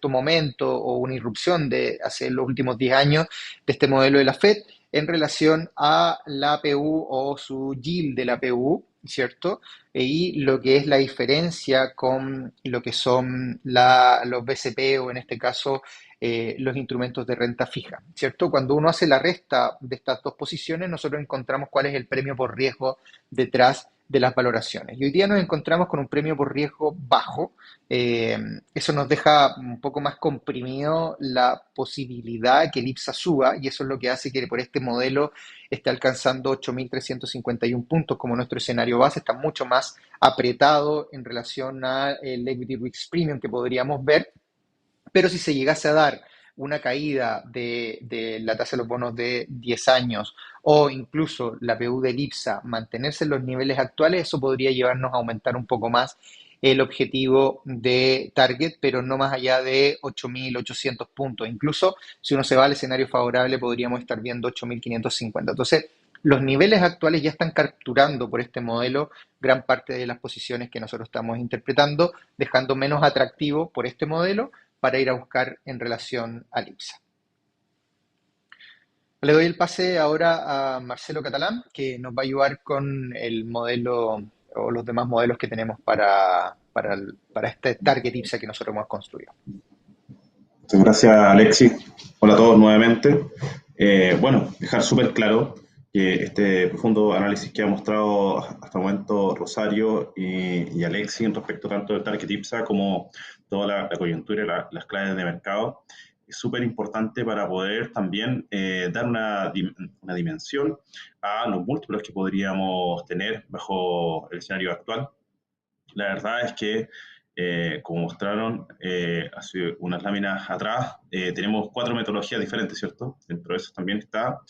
momento, o una irrupción de hace los últimos 10 años de este modelo de la Fed en relación a la APU o su yield de la APU, ¿cierto? Y lo que es la diferencia con lo que son los BCP, o en este caso los instrumentos de renta fija, ¿cierto? Cuando uno hace la resta de estas dos posiciones, nosotros encontramos cuál es el premio por riesgo detrás de las valoraciones. Y hoy día nos encontramos con un premio por riesgo bajo. Eso nos deja un poco más comprimido la posibilidad de que el IPSA suba, y eso es lo que hace que por este modelo esté alcanzando 8.351 puntos como nuestro escenario base. Está mucho más apretado en relación al Equity Risk Premium que podríamos ver, pero si se llegase a dar una caída de la tasa de los bonos de 10 años, o incluso la PU del IPSA mantenerse en los niveles actuales, eso podría llevarnos a aumentar un poco más el objetivo de target, pero no más allá de 8.800 puntos. Incluso si uno se va al escenario favorable, podríamos estar viendo 8.550. Entonces, los niveles actuales ya están capturando por este modelo gran parte de las posiciones que nosotros estamos interpretando, dejando menos atractivo por este modelo para ir a buscar en relación al IPSA. Le doy el pase ahora a Marcelo Catalán, que nos va a ayudar con el modelo o los demás modelos que tenemos para este target IPSA que nosotros hemos construido. Muchas gracias, Alexis. Hola a todos nuevamente. Bueno, dejar súper claro que este profundo análisis que ha mostrado hasta el momento Rosario y Alexis respecto tanto del target IPSA como toda la coyuntura y las claves de mercado es súper importante para poder también dar una dimensión a los múltiplos que podríamos tener bajo el escenario actual. La verdad es que, como mostraron hace unas láminas atrás, tenemos 4 metodologías diferentes, ¿cierto? Dentro de eso también está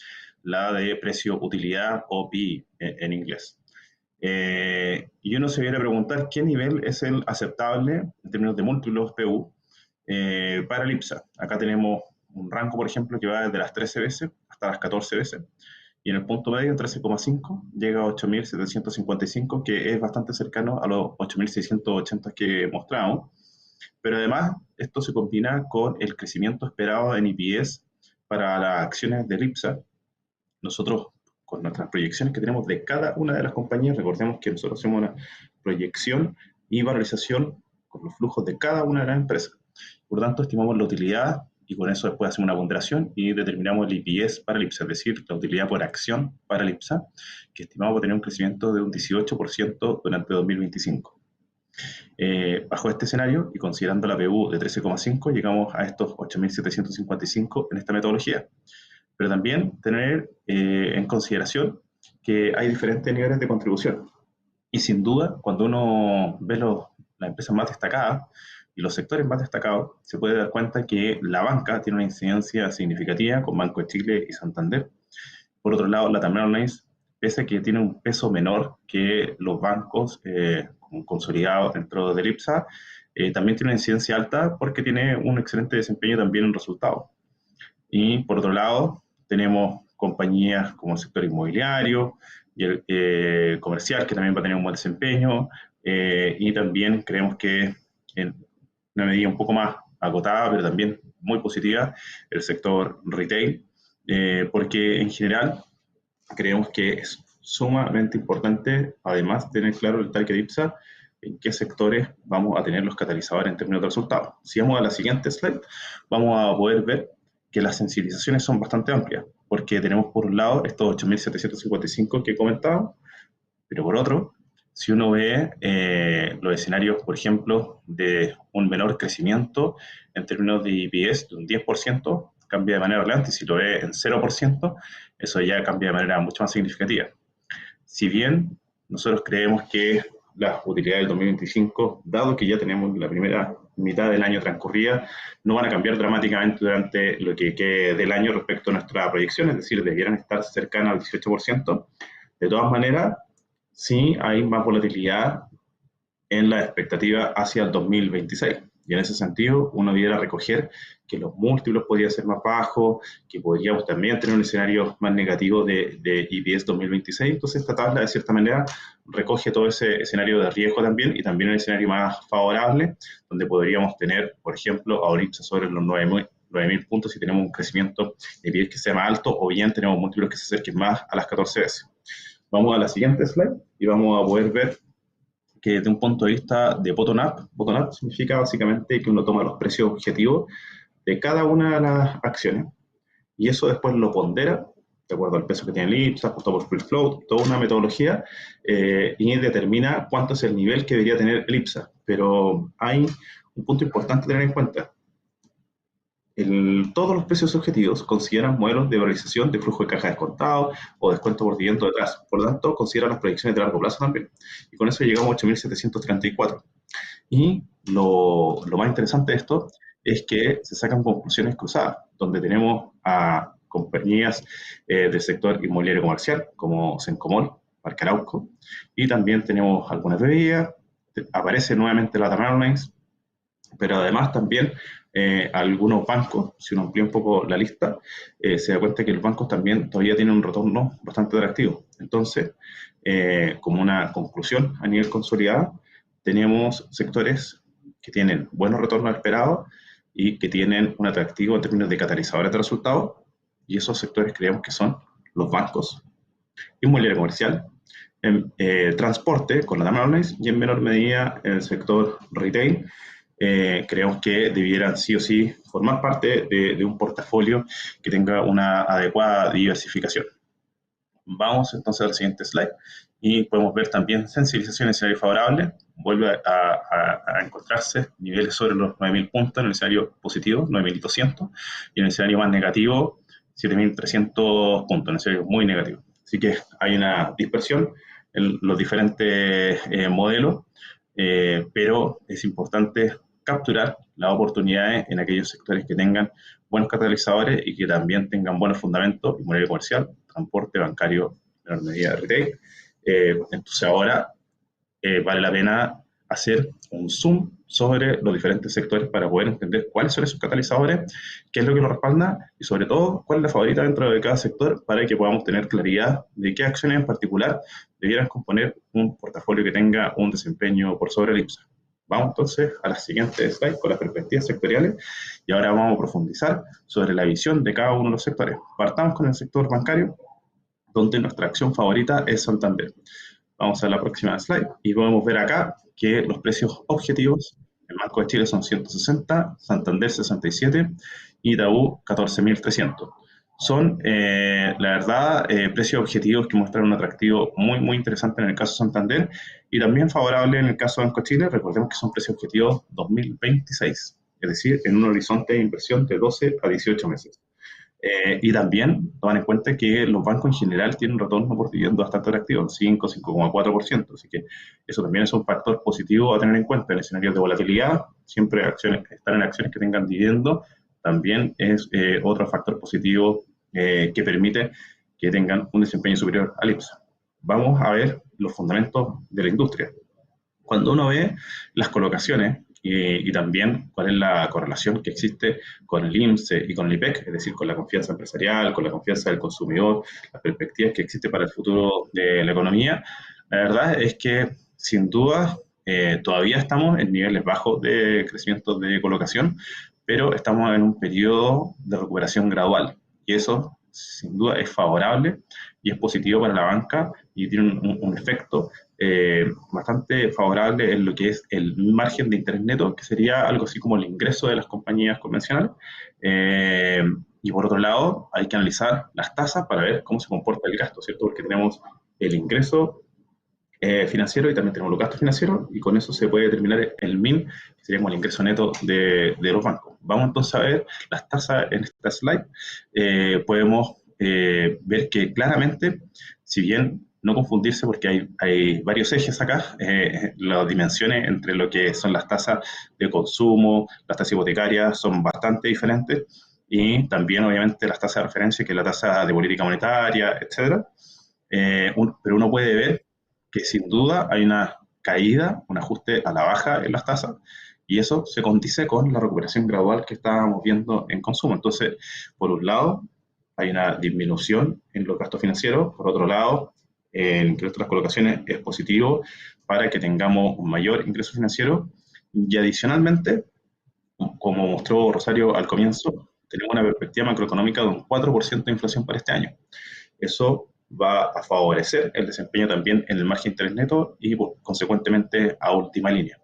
la de precio-utilidad, o PE en inglés. Y uno se viene a preguntar qué nivel es el aceptable en términos de múltiplos PU para el IPSA. Acá tenemos un rango, por ejemplo, que va desde las 13 veces hasta las 14 veces, y en el punto medio, 13,5, llega a 8.755, que es bastante cercano a los 8.680 que mostramos. Pero además, esto se combina con el crecimiento esperado en EPS para las acciones del IPSA. Nosotros, con nuestras proyecciones que tenemos de cada una de las compañías, recordemos que nosotros hacemos una proyección y valorización con los flujos de cada una de las empresas. Por lo tanto, estimamos la utilidad y con eso después hacemos una ponderación y determinamos el EPS para el IPSA, es decir, la utilidad por acción para el IPSA, que estimamos tener un crecimiento de un 18% durante 2025. Bajo este escenario y considerando la PU de 13,5, llegamos a estos 8.755 en esta metodología. Pero también tener en consideración que hay diferentes niveles de contribución. Y sin duda, cuando uno ve las empresas más destacadas y los sectores más destacados, se puede dar cuenta que la banca tiene una incidencia significativa con Banco de Chile y Santander. Por otro lado, la Latam Airlines, pese a que tiene un peso menor que los bancos consolidados dentro del IPSA, también tiene una incidencia alta porque tiene un excelente desempeño también en resultados. Y por otro lado, tenemos compañías como el sector inmobiliario y el comercial, que también va a tener un buen desempeño, y también creemos que en una medida un poco más acotada, pero también muy positiva, el sector retail, porque en general creemos que es sumamente importante, además, tener claro el target IPSA, en qué sectores vamos a tener los catalizadores en términos de resultados. Si vamos a la siguiente slide, vamos a poder ver que las sensibilizaciones son bastante amplias, porque tenemos por un lado estos 8.755 que he comentado, pero por otro, si uno ve los escenarios, por ejemplo, de un menor crecimiento en términos de EPS de un 10%, cambia de manera relevante, y si lo ve en 0%, eso ya cambia de manera mucho más significativa. Si bien nosotros creemos que las utilidades del 2025, dado que ya tenemos la primera mitad del año transcurrida, no van a cambiar dramáticamente durante lo que quede del año respecto a nuestra proyección, es decir, debieran estar cercanas al 18%. De todas maneras, sí hay más volatilidad en la expectativa hacia el 2026. Y en ese sentido, uno debiera recoger que los múltiplos podrían ser más bajos, que podríamos también tener un escenario más negativo de EPS 2026. Entonces, esta tabla, de cierta manera, recoge todo ese escenario de riesgo también, y también un escenario más favorable, donde podríamos tener, por ejemplo, a IPSA sobre los 9.000 puntos si tenemos un crecimiento de EPS que sea más alto, o bien tenemos múltiplos que se acerquen más a las 14 veces. Vamos a la siguiente slide y vamos a poder ver que desde un punto de vista de bottom-up significa básicamente que uno toma los precios objetivos de cada una de las acciones y eso después lo pondera de acuerdo al peso que tiene el IPSA, ajustado por free float, toda una metodología, y determina cuánto es el nivel que debería tener el IPSA. Pero hay un punto importante a tener en cuenta. Todos los precios objetivos consideran modelos de valorización de flujo de caja descontado o descuento por dividendo detrás. Por lo tanto, consideran las proyecciones de largo plazo también. Y con eso llegamos a 8.734. Y lo más interesante de esto es que se sacan conclusiones cruzadas, donde tenemos a compañías del sector inmobiliario comercial, como Sencomol, Parque Arauco, y también tenemos algunas bebidas, aparece nuevamente la Latam Airlines, pero además también algunos bancos. Si uno amplía un poco la lista, se da cuenta que los bancos también todavía tienen un retorno bastante atractivo. Entonces, como una conclusión a nivel consolidado, tenemos sectores que tienen buenos retornos esperados y que tienen un atractivo en términos de catalizadores de resultados, y esos sectores creemos que son los bancos, inmobiliario comercial, transporte con la Latam Airlines y en menor medida el sector retail. Creemos que debieran sí o sí formar parte de un portafolio que tenga una adecuada diversificación. Vamos entonces al siguiente slide y podemos ver también sensibilización en escenario favorable. Vuelve a encontrarse niveles sobre los 9.000 puntos en el escenario positivo, 9.200, y en el escenario más negativo, 7.300 puntos, en el escenario muy negativo. Así que hay una dispersión en los diferentes modelos, pero es importante capturar las oportunidades en aquellos sectores que tengan buenos catalizadores y que también tengan buenos fundamentos: inmobiliario comercial, transporte, bancario, en menor medida retail, Entonces ahora vale la pena hacer un zoom sobre los diferentes sectores para poder entender cuáles son esos catalizadores, qué es lo que los respalda y sobre todo cuál es la favorita dentro de cada sector para que podamos tener claridad de qué acciones en particular debieran componer un portafolio que tenga un desempeño por sobre el IPSA. Vamos entonces a las siguientes slides con las perspectivas sectoriales y ahora vamos a profundizar sobre la visión de cada uno de los sectores. Partamos con el sector bancario, donde nuestra acción favorita es Santander. Vamos a la próxima slide y podemos ver acá que los precios objetivos en Banco de Chile son 160, Santander 67 y Itaú 14.300. Son, la verdad, precios objetivos que muestran un atractivo muy interesante en el caso de Santander y también favorable en el caso de Banco de Chile. Recordemos que son precios objetivos 2026, es decir, en un horizonte de inversión de 12 a 18 meses. Y también toman en cuenta que los bancos en general tienen un retorno por dividendo bastante atractivo, 5,4%, así que eso también es un factor positivo a tener en cuenta en escenarios de volatilidad. Siempre estar en acciones que tengan dividendo también es otro factor positivo que permite que tengan un desempeño superior al IPSA. Vamos a ver los fundamentos de la industria. Cuando uno ve las colocaciones y también cuál es la correlación que existe con el INSE y con el IPEC, es decir, con la confianza empresarial, con la confianza del consumidor, las perspectivas que existen para el futuro de la economía, la verdad es que sin duda todavía estamos en niveles bajos de crecimiento de colocación, pero estamos en un periodo de recuperación gradual y eso sin duda es favorable y es positivo para la banca y tiene un efecto bastante favorable en lo que es el margen de interés neto, que sería algo así como el ingreso de las compañías convencionales. Y por otro lado, hay que analizar las tasas para ver cómo se comporta el gasto, ¿cierto? Porque tenemos el ingreso financiero y también tenemos los gastos financieros, y con eso se puede determinar el MIN, que sería como el ingreso neto de los bancos. Vamos entonces a ver las tasas en esta slide. Podemos ver que claramente, si bien no confundirse porque hay varios ejes acá, las dimensiones entre lo que son las tasas de consumo, las tasas hipotecarias son bastante diferentes y también obviamente las tasas de referencia, que es la tasa de política monetaria, etc. Pero uno puede ver que sin duda hay una caída, un ajuste a la baja en las tasas y eso se condice con la recuperación gradual que estábamos viendo en consumo. Entonces, por un lado, hay una disminución en los gastos financieros, por otro lado, el incremento de las colocaciones es positivo para que tengamos un mayor ingreso financiero y adicionalmente, como mostró Rosario al comienzo, tenemos una perspectiva macroeconómica de un 4% de inflación para este año. Eso va a favorecer el desempeño también en el margen de interés neto y consecuentemente a última línea.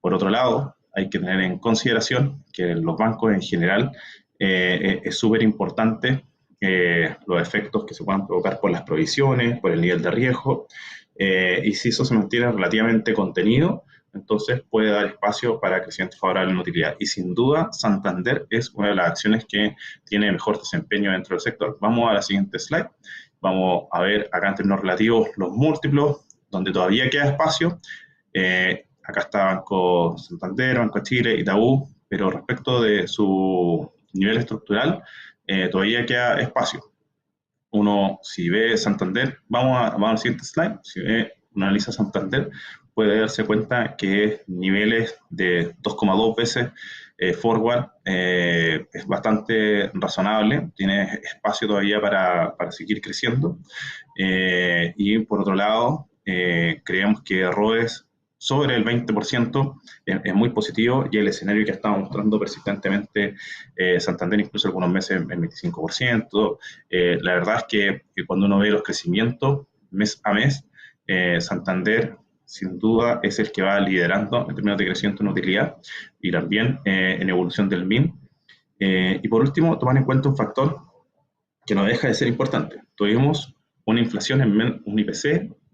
Por otro lado, hay que tener en consideración que los bancos en general es súper importante los efectos que se puedan provocar por las provisiones, por el nivel de riesgo, y si eso se mantiene relativamente contenido, entonces puede dar espacio para crecimiento favorable en utilidad. Y sin duda, Santander es una de las acciones que tiene mejor desempeño dentro del sector. Vamos a la siguiente slide. Vamos a ver acá en términos relativos los múltiplos, donde todavía queda espacio. Acá está Banco Santander, Banco de Chile, Itaú, pero respecto de su nivel estructural, todavía queda espacio. Uno, si ve Santander, vamos al siguiente slide, si uno analiza Santander, puede darse cuenta que niveles de 2,2 veces forward es bastante razonable, tiene espacio todavía para seguir creciendo. Y por otro lado, creemos que ROEs sobre el 20% es muy positivo y el escenario que ha estado mostrando persistentemente Santander, incluso algunos meses en 25%. La verdad es que cuando uno ve los crecimientos mes a mes, Santander sin duda es el que va liderando en términos de crecimiento en utilidad y también en evolución del MIN. Y por último, tomar en cuenta un factor que no deja de ser importante. Tuvimos una inflación un IPC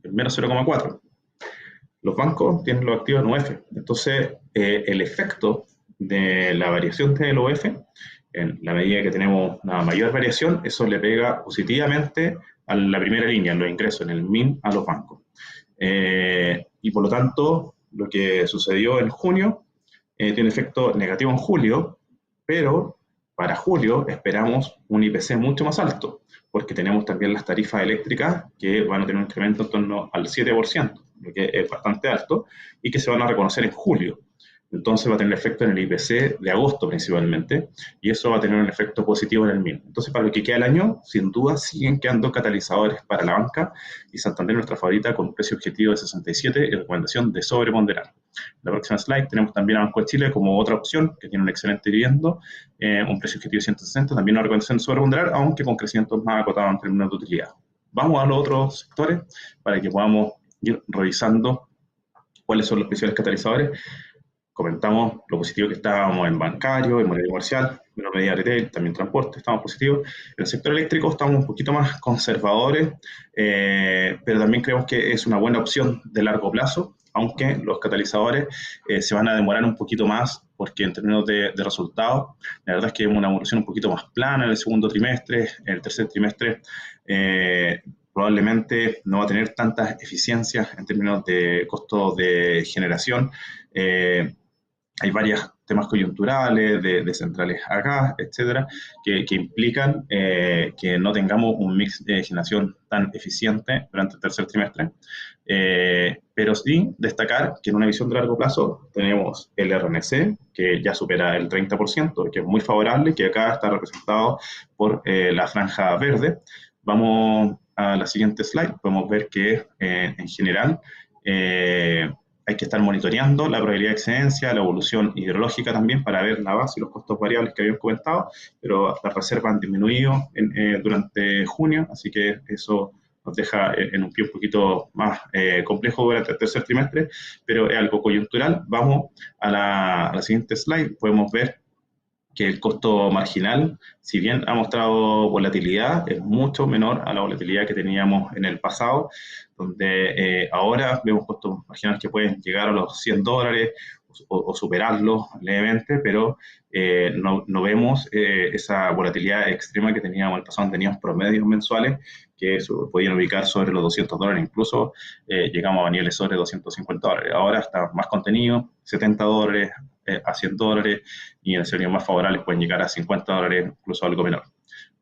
en menos 0,4. Los bancos tienen los activos en UF, entonces el efecto de la variación del UF, en la medida que tenemos una mayor variación, eso le pega positivamente a la primera línea, en los ingresos, en el MIN a los bancos. Y por lo tanto, lo que sucedió en junio tiene efecto negativo en julio, pero para julio esperamos un IPC mucho más alto, porque tenemos también las tarifas eléctricas que van a tener un incremento en torno al 7%, lo que es bastante alto, y que se van a reconocer en julio. Entonces va a tener efecto en el IPC de agosto principalmente, y eso va a tener un efecto positivo en el MIN. Entonces, para lo que queda del año, sin duda siguen quedando catalizadores para la banca, y Santander, nuestra favorita, con un precio objetivo de 67 y recomendación de sobreponderar. En la próxima slide tenemos también a Banco de Chile como otra opción, que tiene un excelente dividendo, un precio objetivo de 160, también una recomendación de sobreponderar, aunque con crecimientos más acotados en términos de utilidad. Vamos a los otros sectores para que podamos ir revisando cuáles son los principales catalizadores. Comentamos lo positivo que estábamos en bancario, en moneda comercial, en medida retail, también transporte, estamos positivos. En el sector eléctrico estamos un poquito más conservadores, pero también creemos que es una buena opción de largo plazo, aunque los catalizadores se van a demorar un poquito más, porque en términos de resultados, la verdad es que es una evolución un poquito más plana en el segundo trimestre, en el tercer trimestre, probablemente no va a tener tantas eficiencias en términos de costo de generación. Hay varios temas coyunturales de centrales a gas, etcétera, que implican que no tengamos un mix de generación tan eficiente durante el tercer trimestre. Pero sí destacar que en una visión de largo plazo tenemos el RNC, que ya supera el 30%, que es muy favorable, que acá está representado por la franja verde. Vamos a la siguiente slide. Podemos ver que en general hay que estar monitoreando la probabilidad de excedencia, la evolución hidrológica también para ver la base y los costos variables que habíamos comentado, pero las reservas han disminuido durante junio, así que eso nos deja en un pie un poquito más complejo durante el tercer trimestre, pero es algo coyuntural. Vamos a la siguiente slide. Podemos ver que el costo marginal, si bien ha mostrado volatilidad, es mucho menor a la volatilidad que teníamos en el pasado, donde ahora vemos costos marginales que pueden llegar a los $100 o superarlos levemente, pero no vemos esa volatilidad extrema que teníamos en el pasado. Teníamos promedios mensuales que podían ubicar sobre los $200, incluso llegamos a niveles sobre $250. Ahora está más contenido, $70 a $100, y en escenarios más favorables pueden llegar a $50, incluso algo menor.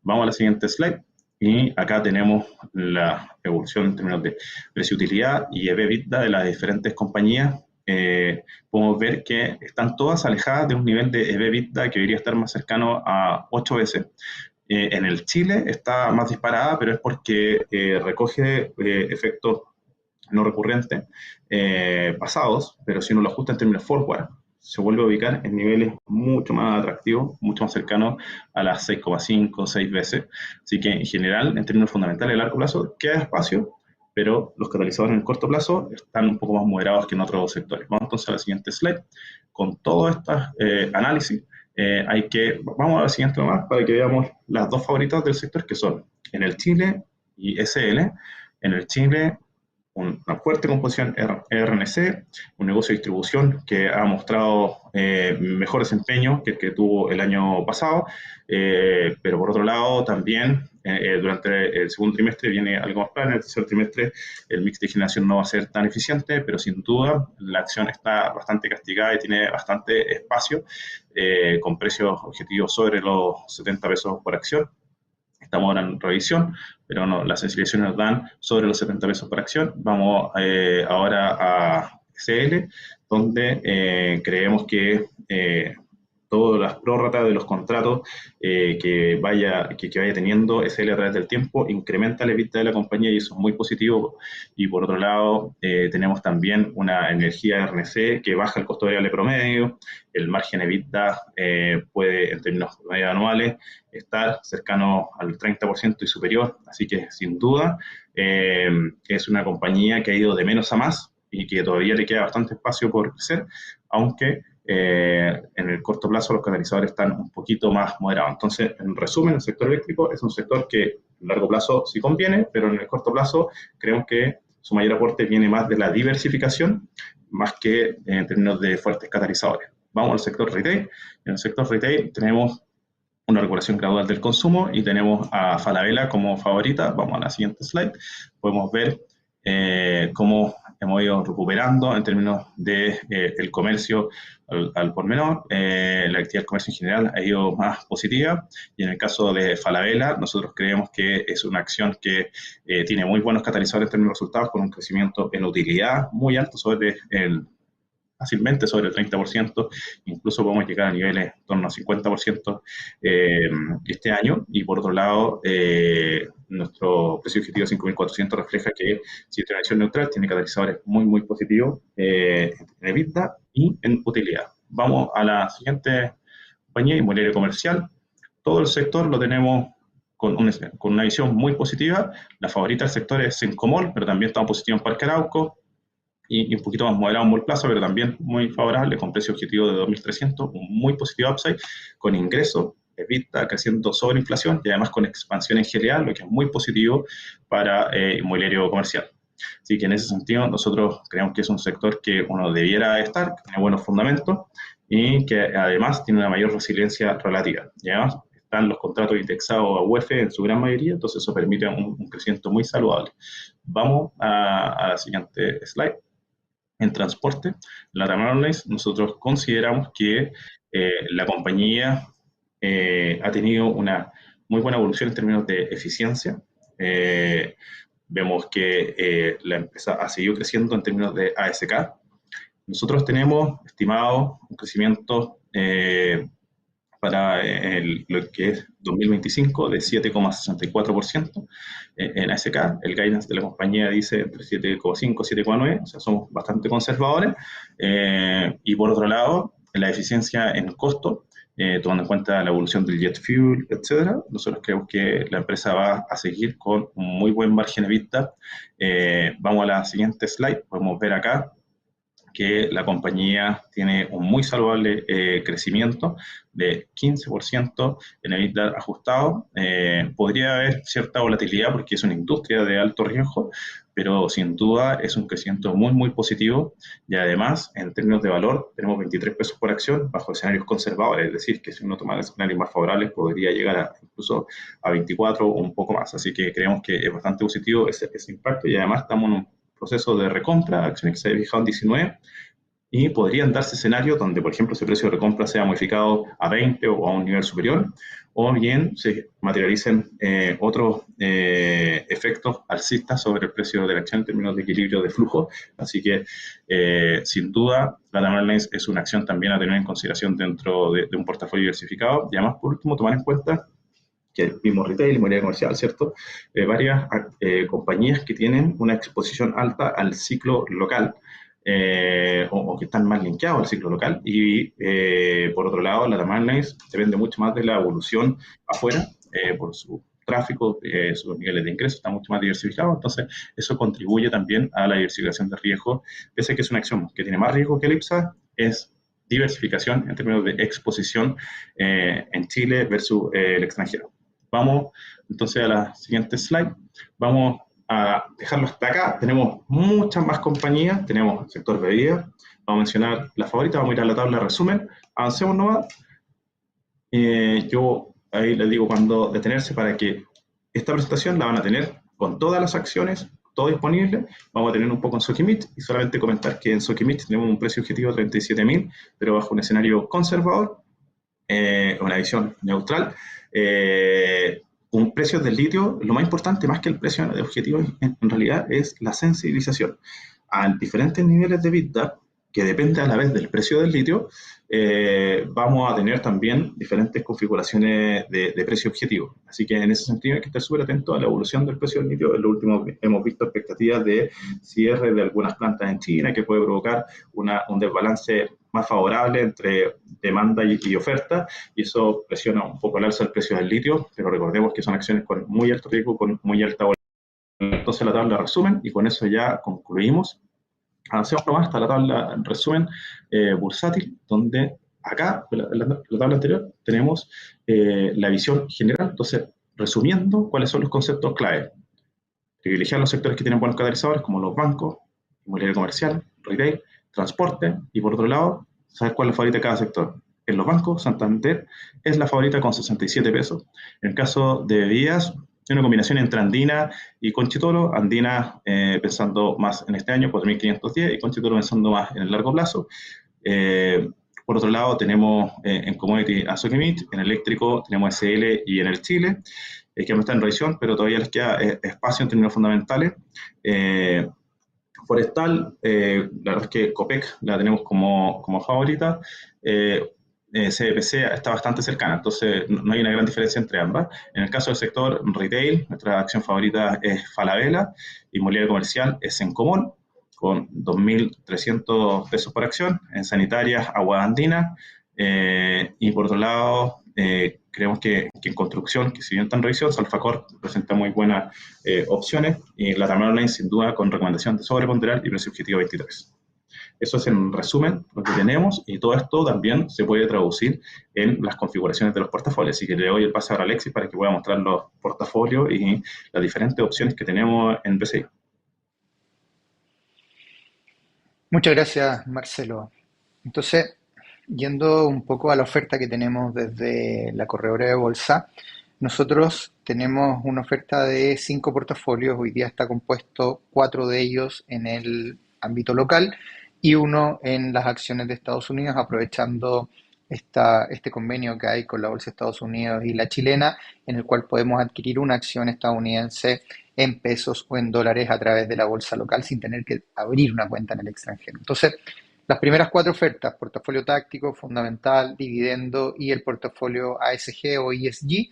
Vamos a la siguiente slide, y acá tenemos la evolución en términos de precio-utilidad y EV/EBITDA de las diferentes compañías. Podemos ver que están todas alejadas de un nivel de EV/EBITDA que debería estar más cercano a 8 veces. En el Chile está más disparada, pero es porque recoge efectos no recurrentes pasados, pero si uno lo ajusta en términos forward, se vuelve a ubicar en niveles mucho más atractivos, mucho más cercanos a las 6,5, 6 veces. Así que en general, en términos fundamentales a largo plazo, queda espacio, pero los catalizadores en el corto plazo están un poco más moderados que en otros sectores. Vamos entonces a la siguiente slide. Con todo este análisis, vamos a la siguiente nomás para que veamos las dos favoritas del sector, que son en el Chile y SL. En el Chile, una fuerte composición RNC, un negocio de distribución que ha mostrado mejor desempeño que el que tuvo el año pasado, pero por otro lado también durante el segundo trimestre viene algo más plano. En el tercer trimestre el mix de generación no va a ser tan eficiente, pero sin duda la acción está bastante castigada y tiene bastante espacio, con precios objetivos sobre los 70 pesos por acción. Estamos ahora en revisión, pero no, las sensibilizaciones nos dan sobre los 70 pesos por acción. Vamos ahora a SL, donde creemos que todas las prórrogas de los contratos que vaya teniendo SL a través del tiempo incrementa la EBITDA de la compañía, y eso es muy positivo. Y por otro lado, tenemos también una energía RNC que baja el costo variable promedio. El margen EBITDA puede, en términos promedio anuales, estar cercano al 30% y superior. Así que, sin duda, es una compañía que ha ido de menos a más y que todavía le queda bastante espacio por crecer, aunque en el corto plazo los catalizadores están un poquito más moderados. Entonces, en resumen, el sector eléctrico es un sector que en largo plazo sí conviene, pero en el corto plazo creemos que su mayor aporte viene más de la diversificación, más que en términos de fuertes catalizadores. Vamos al sector retail. En el sector retail tenemos una recuperación gradual del consumo y tenemos a Falabella como favorita. Vamos a la siguiente slide. Podemos ver cómo hemos ido recuperando en términos de el comercio al por menor. La actividad del comercio en general ha ido más positiva, y en el caso de Falabella, nosotros creemos que es una acción que tiene muy buenos catalizadores en términos de resultados, con un crecimiento en utilidad muy alto, fácilmente sobre el 30%, incluso podemos llegar a niveles en torno al 50% este año. Y por otro lado, nuestro precio objetivo de 5.400 refleja que si tiene una visión neutral, tiene catalizadores muy, muy positivos en EBITDA y en utilidad. Vamos a la siguiente compañía, inmobiliario comercial. Todo el sector lo tenemos con una visión muy positiva. La favorita del sector es Cencomol, pero también estamos positivos en Parque Arauco, y un poquito más moderado en Mallplaza, pero también muy favorable, con precio objetivo de 2.300, un muy positivo upside, con ingresos, EBITDA creciendo sobre inflación, y además con expansión en GLA, lo que es muy positivo para inmobiliario comercial. Así que en ese sentido nosotros creemos que es un sector que uno debiera estar, que tiene buenos fundamentos y que además tiene una mayor resiliencia relativa. Y además están los contratos indexados a UF en su gran mayoría, entonces eso permite un crecimiento muy saludable. Vamos a la siguiente slide. En transporte, LATAM Airlines, nosotros consideramos que la compañía ha tenido una muy buena evolución en términos de eficiencia. Vemos que la empresa ha seguido creciendo en términos de ASK. Nosotros tenemos estimado un crecimiento para lo que es 2025 de 7,64% en ASK. El guidance de la compañía dice entre 7,5 y 7,9, o sea, somos bastante conservadores. Y por otro lado, la eficiencia en costo, tomando en cuenta la evolución del jet fuel, etcétera, nosotros creemos que la empresa va a seguir con un muy buen margen EBITDA. Vamos a la siguiente slide. Podemos ver acá que la compañía tiene un muy saludable crecimiento de 15% en el EBITDA ajustado. Podría haber cierta volatilidad porque es una industria de alto riesgo, pero sin duda es un crecimiento muy, muy positivo, y además, en términos de valor, tenemos 23 pesos por acción bajo escenarios conservadores, es decir, que si uno toma escenarios más favorables podría llegar incluso a 24 o un poco más, así que creemos que es bastante positivo ese impacto, y además estamos en un proceso de recompra, acciones que se habían fijado en 19, y podrían darse escenarios donde, por ejemplo, ese precio de recompra sea modificado a 20 o a un nivel superior, o bien se materialicen otros efectos alcistas sobre el precio de la acción en términos de equilibrio de flujo. Así que, sin duda, LATAM Airlines es una acción también a tener en consideración dentro de un portafolio diversificado, y además, por último, tomar en cuenta que el mismo retail, inmobiliaria comercial, ¿cierto? Varias compañías que tienen una exposición alta al ciclo local, o que están más linkeados al ciclo local, y por otro lado, LATAM Airlines depende mucho más de la evolución afuera, por su tráfico, sus niveles de ingresos están mucho más diversificados, entonces eso contribuye también a la diversificación de riesgo, pese a que es una acción que tiene más riesgo que el IPSA, es diversificación en términos de exposición en Chile versus el extranjero. Vamos entonces a la siguiente slide. Vamos a dejarlo hasta acá. Tenemos muchas más compañías. Tenemos el sector bebida. Vamos a mencionar la favorita. Vamos a ir a la tabla de resumen. Avancemos nomás. Yo ahí les digo cuándo detenerse, para que esta presentación la van a tener con todas las acciones, todo disponible. Vamos a tener un poco en Sokimich, y solamente comentar que en Sokimich tenemos un precio objetivo de 37.000, pero bajo un escenario conservador, una visión neutral. Un precio del litio, lo más importante, más que el precio de objetivo, en realidad es la sensibilización a diferentes niveles de EBITDA, que depende a la vez del precio del litio. Vamos a tener también diferentes configuraciones de precio objetivo. Así que en ese sentido hay que estar súper atento a la evolución del precio del litio. En lo último hemos visto expectativas de cierre de algunas plantas en China, que puede provocar un desbalance más favorable entre demanda y oferta, y eso presiona un poco al alza el precio del litio, pero recordemos que son acciones con muy alto riesgo, con muy alta volatilidad. Entonces la tabla de resumen, y con eso ya concluimos. Avancemos nomás hasta la tabla de resumen bursátil, donde acá, en la tabla anterior, tenemos la visión general. Entonces, resumiendo, ¿cuáles son los conceptos clave? Privilegiar los sectores que tienen buenos catalizadores, como los bancos, inmobiliario comercial, retail, transporte, y por otro lado, saber cuál es la favorita de cada sector. En los bancos, Santander es la favorita con 67 pesos. En el caso de bebidas, Es una combinación entre Andina y Conchitoro. Andina pensando más en este año, 4.510, y Conchitoro pensando más en el largo plazo. Por otro lado, tenemos en commodity a Sokimich, en eléctrico tenemos SL y en el Chile, que no está en revisión, pero todavía les queda espacio en términos fundamentales. Forestal, la verdad es que Copec la tenemos como favorita. CDPC está bastante cercana, entonces no hay una gran diferencia entre ambas. En el caso del sector retail, nuestra acción favorita es Falabella, inmobiliario comercial es Encomol, con 2.300 pesos por acción, en sanitarias Agua Andina, y por otro lado, creemos que en construcción, que si bien está en revisión, Salfacor presenta muy buenas opciones, y la Tamar Online sin duda con recomendación de sobreponderar y precio objetivo 23. Eso es en resumen lo que tenemos, y todo esto también se puede traducir en las configuraciones de los portafolios. Así que le doy el pase ahora a Alexis para que pueda mostrar los portafolios y las diferentes opciones que tenemos en BCI. Muchas gracias, Marcelo. Entonces, yendo un poco a la oferta que tenemos desde la corredora de bolsa, nosotros tenemos una oferta de 5 portafolios. Hoy día está compuesto 4 de ellos en el ámbito local y uno en las acciones de Estados Unidos, aprovechando este convenio que hay con la Bolsa de Estados Unidos y la chilena, en el cual podemos adquirir una acción estadounidense en pesos o en dólares a través de la bolsa local sin tener que abrir una cuenta en el extranjero. Entonces, las primeras 4 ofertas, portafolio táctico, fundamental, dividendo y el portafolio ASG o ESG,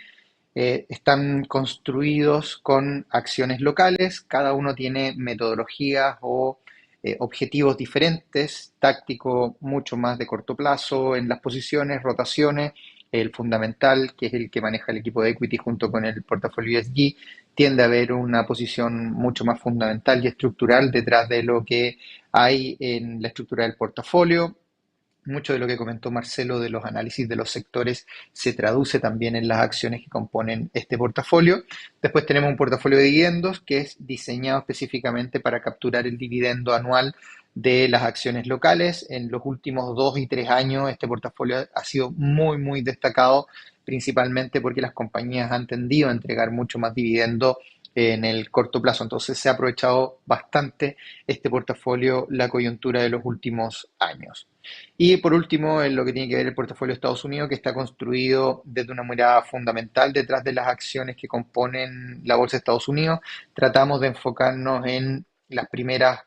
están construidos con acciones locales. Cada uno tiene metodologías o objetivos diferentes, táctico mucho más de corto plazo en las posiciones, rotaciones, el fundamental, que es el que maneja el equipo de equity junto con el portafolio ESG, tiende a haber una posición mucho más fundamental y estructural detrás de lo que hay en la estructura del portafolio. Mucho de lo que comentó Marcelo de los análisis de los sectores se traduce también en las acciones que componen este portafolio. Después tenemos un portafolio de dividendos que es diseñado específicamente para capturar el dividendo anual de las acciones locales. En los últimos 2 y 3 años este portafolio ha sido muy destacado, principalmente porque las compañías han tendido a entregar mucho más dividendo en el corto plazo. Entonces se ha aprovechado bastante este portafolio la coyuntura de los últimos años. Y por último, en lo que tiene que ver el portafolio de Estados Unidos, que está construido desde una mirada fundamental detrás de las acciones que componen la bolsa de Estados Unidos. Tratamos de enfocarnos en las primeras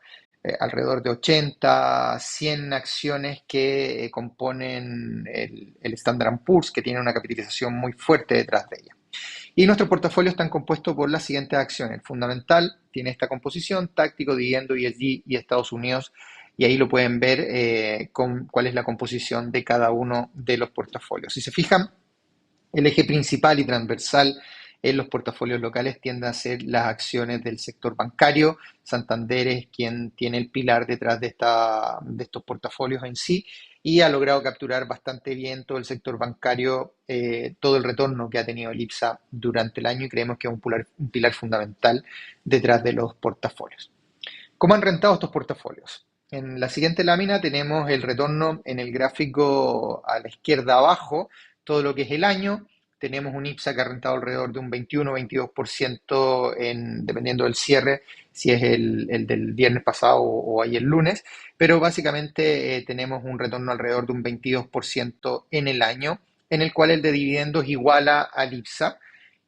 alrededor de 80, 100 acciones que componen el Standard & Poor's, que tiene una capitalización muy fuerte detrás de ella. Y nuestro portafolio está compuesto por las siguientes acciones. El fundamental tiene esta composición, táctico, dividendo, ESG y Estados Unidos. Y ahí lo pueden ver cuál es la composición de cada uno de los portafolios. Si se fijan, el eje principal y transversal en los portafolios locales tienden a ser las acciones del sector bancario. Santander es quien tiene el pilar detrás de estos portafolios en sí y ha logrado capturar bastante bien todo el sector bancario, todo el retorno que ha tenido el IPSA durante el año, y creemos que es un pilar fundamental detrás de los portafolios. ¿Cómo han rentado estos portafolios? En la siguiente lámina tenemos el retorno en el gráfico a la izquierda abajo, todo lo que es el año. Tenemos un IPSA que ha rentado alrededor de un 21-22% dependiendo del cierre, si es el del viernes pasado o ayer lunes, pero básicamente tenemos un retorno alrededor de un 22% en el año, en el cual el de dividendos iguala al IPSA.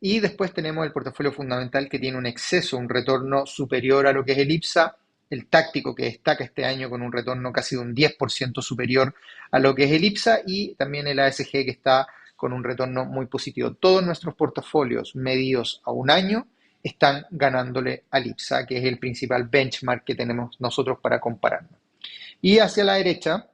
Y después tenemos el portafolio fundamental que tiene un exceso, un retorno superior a lo que es el IPSA, el táctico que destaca este año con un retorno casi de un 10% superior a lo que es el IPSA, y también el ASG que está con un retorno muy positivo. Todos nuestros portafolios medidos a un año están ganándole al IPSA, que es el principal benchmark que tenemos nosotros para compararnos. Y hacia la derecha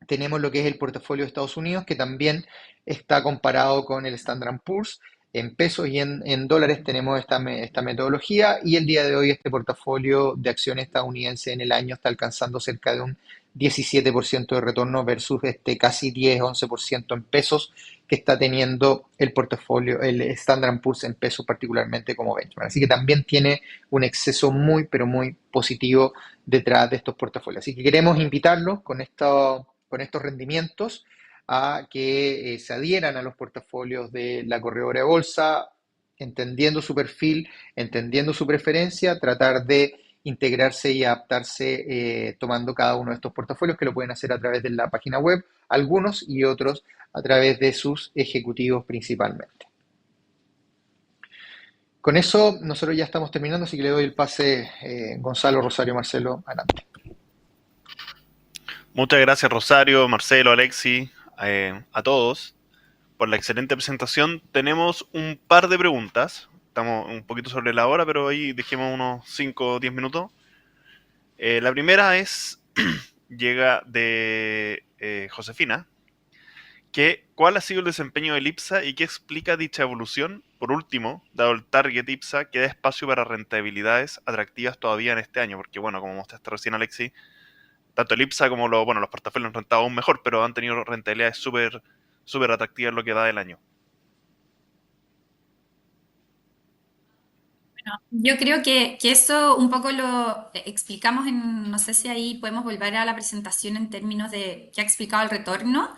tenemos lo que es el portafolio de Estados Unidos, que también está comparado con el Standard & Poor's. En pesos y en dólares tenemos esta metodología, y el día de hoy este portafolio de acciones estadounidense en el año está alcanzando cerca de un 17% de retorno versus este casi 10-11% en pesos que está teniendo el portafolio, el Standard & Poor's en pesos particularmente como benchmark. Así que también tiene un exceso muy, pero muy positivo detrás de estos portafolios. Así que queremos invitarlos con estos rendimientos a que se adhieran a los portafolios de la corredora de bolsa. entendiendo su perfil, entendiendo su preferencia, tratar de integrarse y adaptarse tomando cada uno de estos portafolios que lo pueden hacer a través de la página web, algunos y otros a través de sus ejecutivos principalmente. Con eso nosotros ya estamos terminando, así que le doy el pase Gonzalo, Rosario, Marcelo, adelante. Muchas gracias Rosario, Marcelo, Alexi, a todos por la excelente presentación. Tenemos un par de preguntas. Estamos un poquito sobre la hora, pero ahí dejemos unos 5 o 10 minutos. La primera es, llega de Josefina, ¿cuál ha sido el desempeño del IPSA y qué explica dicha evolución? Por último, dado el target IPSA, ¿queda espacio para rentabilidades atractivas todavía en este año? Porque bueno, como mostraste recién Alexi, tanto el IPSA como los portafolios han rentado aún mejor, pero han tenido rentabilidades súper atractivas en lo que da del año. Yo creo que eso un poco lo explicamos no sé si ahí podemos volver a la presentación en términos de qué ha explicado el retorno.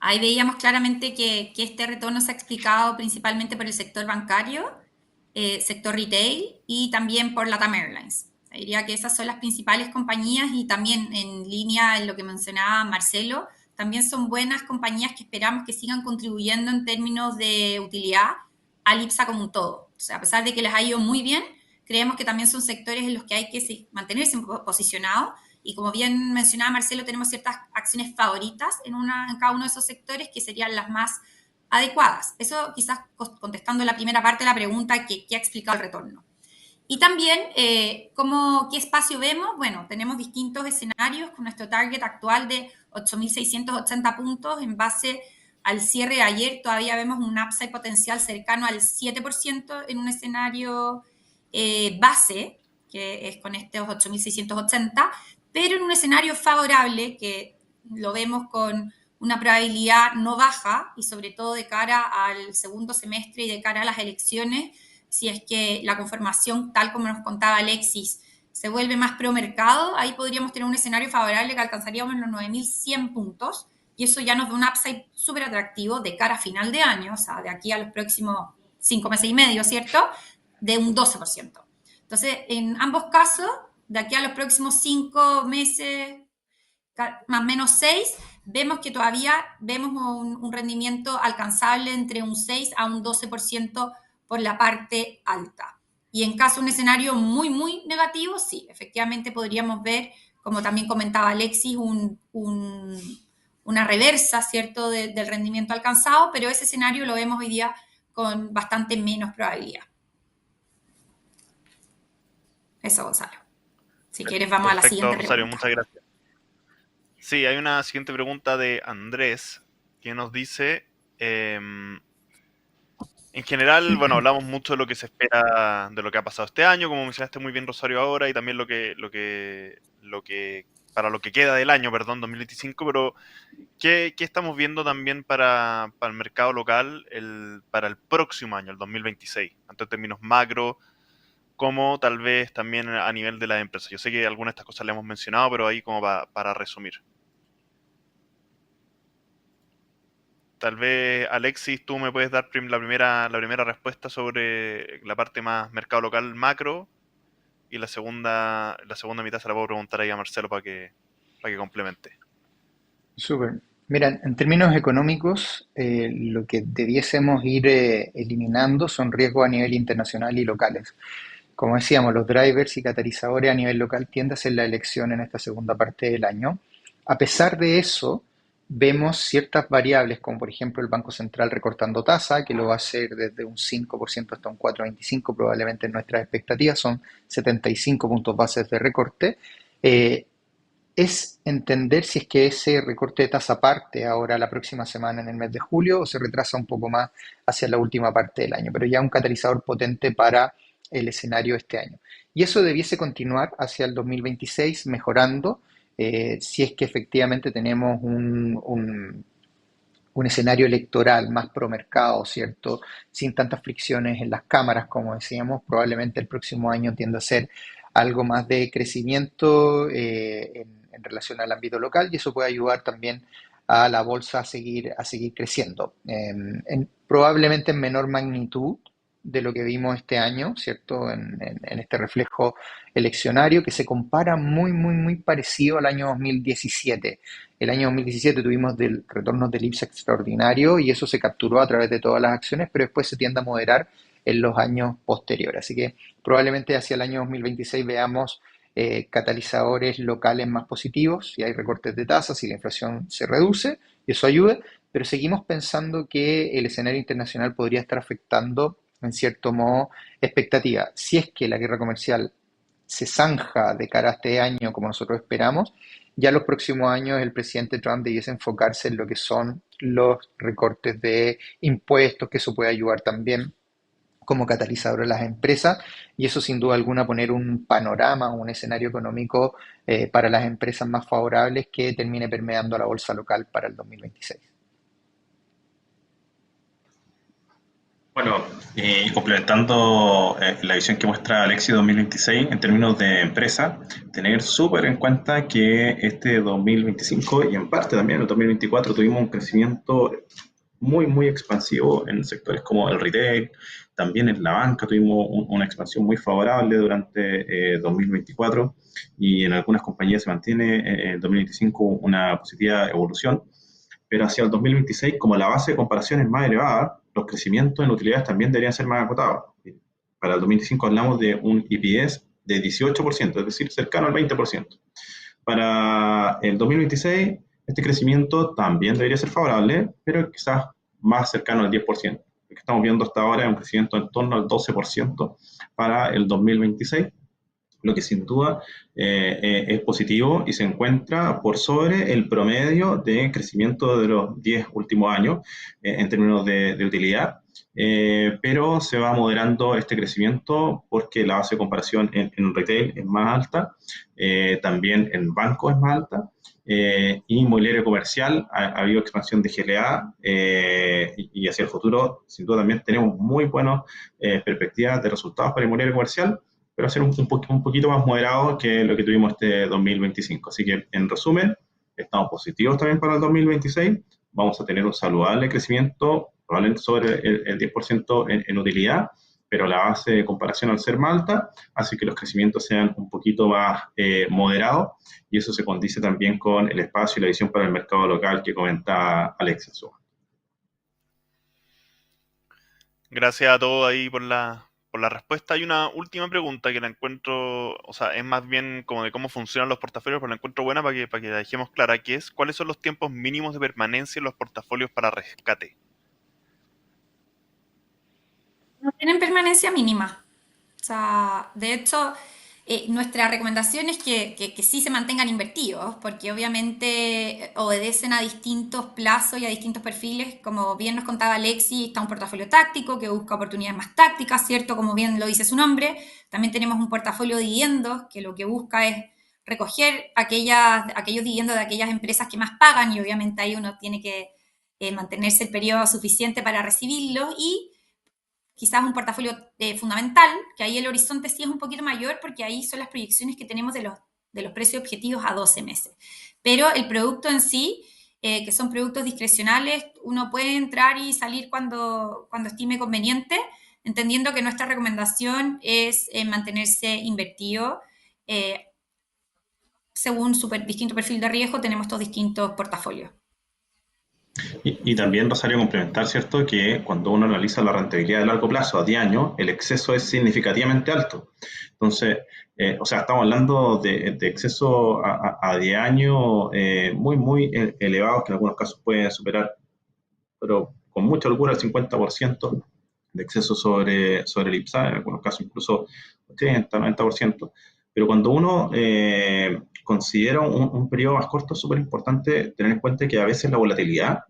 Ahí veíamos claramente que este retorno se ha explicado principalmente por el sector bancario, sector retail y también por LATAM Airlines. Diría que esas son las principales compañías y también en línea en lo que mencionaba Marcelo, también son buenas compañías que esperamos que sigan contribuyendo en términos de utilidad al IPSA como un todo. O sea, a pesar de que les ha ido muy bien, creemos que también son sectores en los que hay que mantenerse posicionados y como bien mencionaba Marcelo, tenemos ciertas acciones favoritas en cada uno de esos sectores que serían las más adecuadas. Eso quizás contestando la primera parte de la pregunta que ha explicado el retorno. Y también, ¿qué espacio vemos? Bueno, tenemos distintos escenarios con nuestro target actual de 8.680 puntos en base al cierre de ayer. Todavía vemos un upside potencial cercano al 7% en un escenario base, que es con estos 8.680, pero en un escenario favorable que lo vemos con una probabilidad no baja y sobre todo de cara al segundo semestre y de cara a las elecciones, si es que la conformación, tal como nos contaba Alexis, se vuelve más pro mercado, ahí podríamos tener un escenario favorable que alcanzaríamos los 9.100 puntos y eso ya nos da un upside súper atractivo de cara a final de año, o sea, de aquí a los próximos 5 meses y medio, ¿cierto? De un 12%. Entonces, en ambos casos, de aquí a los próximos 5 meses, más o menos 6, vemos que todavía vemos un rendimiento alcanzable entre un 6 a un 12% por la parte alta. Y en caso de un escenario muy, muy negativo, sí, efectivamente podríamos ver, como también comentaba Alexis, una reversa, ¿cierto?, del rendimiento alcanzado, pero ese escenario lo vemos hoy día con bastante menos probabilidad. Eso, Gonzalo. Si quieres, vamos a la siguiente Rosario, pregunta. muchas gracias. Sí, hay una siguiente pregunta de Andrés que nos dice, en general, bueno, hablamos mucho de lo que se espera de lo que ha pasado este año, como mencionaste muy bien Rosario ahora, y también para lo que queda del año, perdón, 2025, pero ¿qué estamos viendo también para el mercado local para el próximo año, el 2026? Tanto en términos macro como tal vez también a nivel de las empresas. Yo sé que algunas de estas cosas le hemos mencionado, pero ahí como para resumir. Tal vez, Alexis, tú me puedes dar la primera respuesta sobre la parte más mercado local macro y la segunda mitad se la puedo preguntar ahí a Marcelo para que complemente. Súper. Mira, en términos económicos, lo que debiésemos ir eliminando son riesgos a nivel internacional y locales. Como decíamos, los drivers y catalizadores a nivel local tienden a ser la elección en esta segunda parte del año. A pesar de eso, vemos ciertas variables, como por ejemplo el Banco Central recortando tasa, que lo va a hacer desde un 5% hasta un 4,25%, probablemente en nuestras expectativas son 75 puntos bases de recorte. Es entender si es que ese recorte de tasa parte ahora la próxima semana en el mes de julio o se retrasa un poco más hacia la última parte del año, pero ya un catalizador potente para el escenario de este año. Y eso debiese continuar hacia el 2026 mejorando si es que efectivamente tenemos un escenario electoral más pro mercado, ¿cierto? Sin tantas fricciones en las cámaras, como decíamos, probablemente el próximo año tiende a ser algo más de crecimiento en relación al ámbito local y eso puede ayudar también a la bolsa a seguir creciendo. Probablemente en menor magnitud de lo que vimos este año, ¿cierto? En este reflejo eleccionario que se compara muy, muy, muy parecido al año 2017. El año 2017 tuvimos retornos del IPSA extraordinario y eso se capturó a través de todas las acciones, pero después se tiende a moderar en los años posteriores. Así que probablemente hacia el año 2026 veamos catalizadores locales más positivos, si hay recortes de tasas, si la inflación se reduce, y eso ayuda, pero seguimos pensando que el escenario internacional podría estar afectando, en cierto modo, expectativas. Si es que la guerra comercial se zanja de cara a este año como nosotros esperamos, ya en los próximos años el presidente Trump debiese enfocarse en lo que son los recortes de impuestos, que eso puede ayudar también como catalizador a las empresas, y eso sin duda alguna poner un panorama, un escenario económico para las empresas más favorables que termine permeando a la bolsa local para el 2026. Bueno, y complementando la visión que muestra Alexi 2026 en términos de empresa, tener súper en cuenta que este 2025 y en parte también el 2024 tuvimos un crecimiento muy, muy expansivo en sectores como el retail, también en la banca tuvimos una expansión muy favorable durante 2024 y en algunas compañías se mantiene en 2025 una positiva evolución, pero hacia el 2026, como la base de comparación es más elevada, los crecimientos en utilidades también deberían ser más acotados. Para el 2025 hablamos de un EPS de 18%, es decir, cercano al 20%. Para el 2026, este crecimiento también debería ser favorable, pero quizás más cercano al 10%. Lo que estamos viendo hasta ahora es un crecimiento en torno al 12% para el 2026, lo que sin duda es positivo y se encuentra por sobre el promedio de crecimiento de los 10 últimos años en términos de utilidad, pero se va moderando este crecimiento porque la base de comparación en retail es más alta, también en banco es más alta, y inmobiliario comercial ha habido expansión de GLA y hacia el futuro sin duda también tenemos muy buenas perspectivas de resultados para inmobiliario comercial, pero a ser un poquito más moderado que lo que tuvimos este 2025. Así que, en resumen, estamos positivos también para el 2026. Vamos a tener un saludable crecimiento, probablemente sobre el 10% en utilidad, pero la base de comparación al ser más alta hace que los crecimientos sean un poquito más moderados y eso se condice también con el espacio y la visión para el mercado local que comenta Alex. Gracias a todos ahí por la respuesta. Hay una última pregunta que la encuentro, o sea, es más bien como de cómo funcionan los portafolios, pero la encuentro buena para que la dejemos clara, que es ¿cuáles son los tiempos mínimos de permanencia en los portafolios para rescate? No tienen permanencia mínima. O sea, de hecho, nuestra recomendación es que sí se mantengan invertidos, porque obviamente obedecen a distintos plazos y a distintos perfiles. Como bien nos contaba Alexi, está un portafolio táctico que busca oportunidades más tácticas, ¿cierto? Como bien lo dice su nombre. También tenemos un portafolio de dividendos que lo que busca es recoger aquellos dividendos de aquellas empresas que más pagan y obviamente ahí uno tiene que mantenerse el periodo suficiente para recibirlo y quizás un portafolio fundamental, que ahí el horizonte sí es un poquito mayor porque ahí son las proyecciones que tenemos de los precios objetivos a 12 meses. Pero el producto en sí, que son productos discrecionales, uno puede entrar y salir cuando estime conveniente, entendiendo que nuestra recomendación es mantenerse invertido. Según su distinto perfil de riesgo, tenemos estos distintos portafolios. Y también, Rosario, complementar, ¿cierto?, que cuando uno analiza la rentabilidad de largo plazo a 10 años, el exceso es significativamente alto. Entonces, o sea, estamos hablando de exceso a 10 años muy, muy elevados, que en algunos casos pueden superar, pero con mucha locura, el 50% de exceso sobre el IPSA, en algunos casos incluso 80, 90%. Pero cuando uno considera un periodo más corto, es súper importante tener en cuenta que a veces la volatilidad,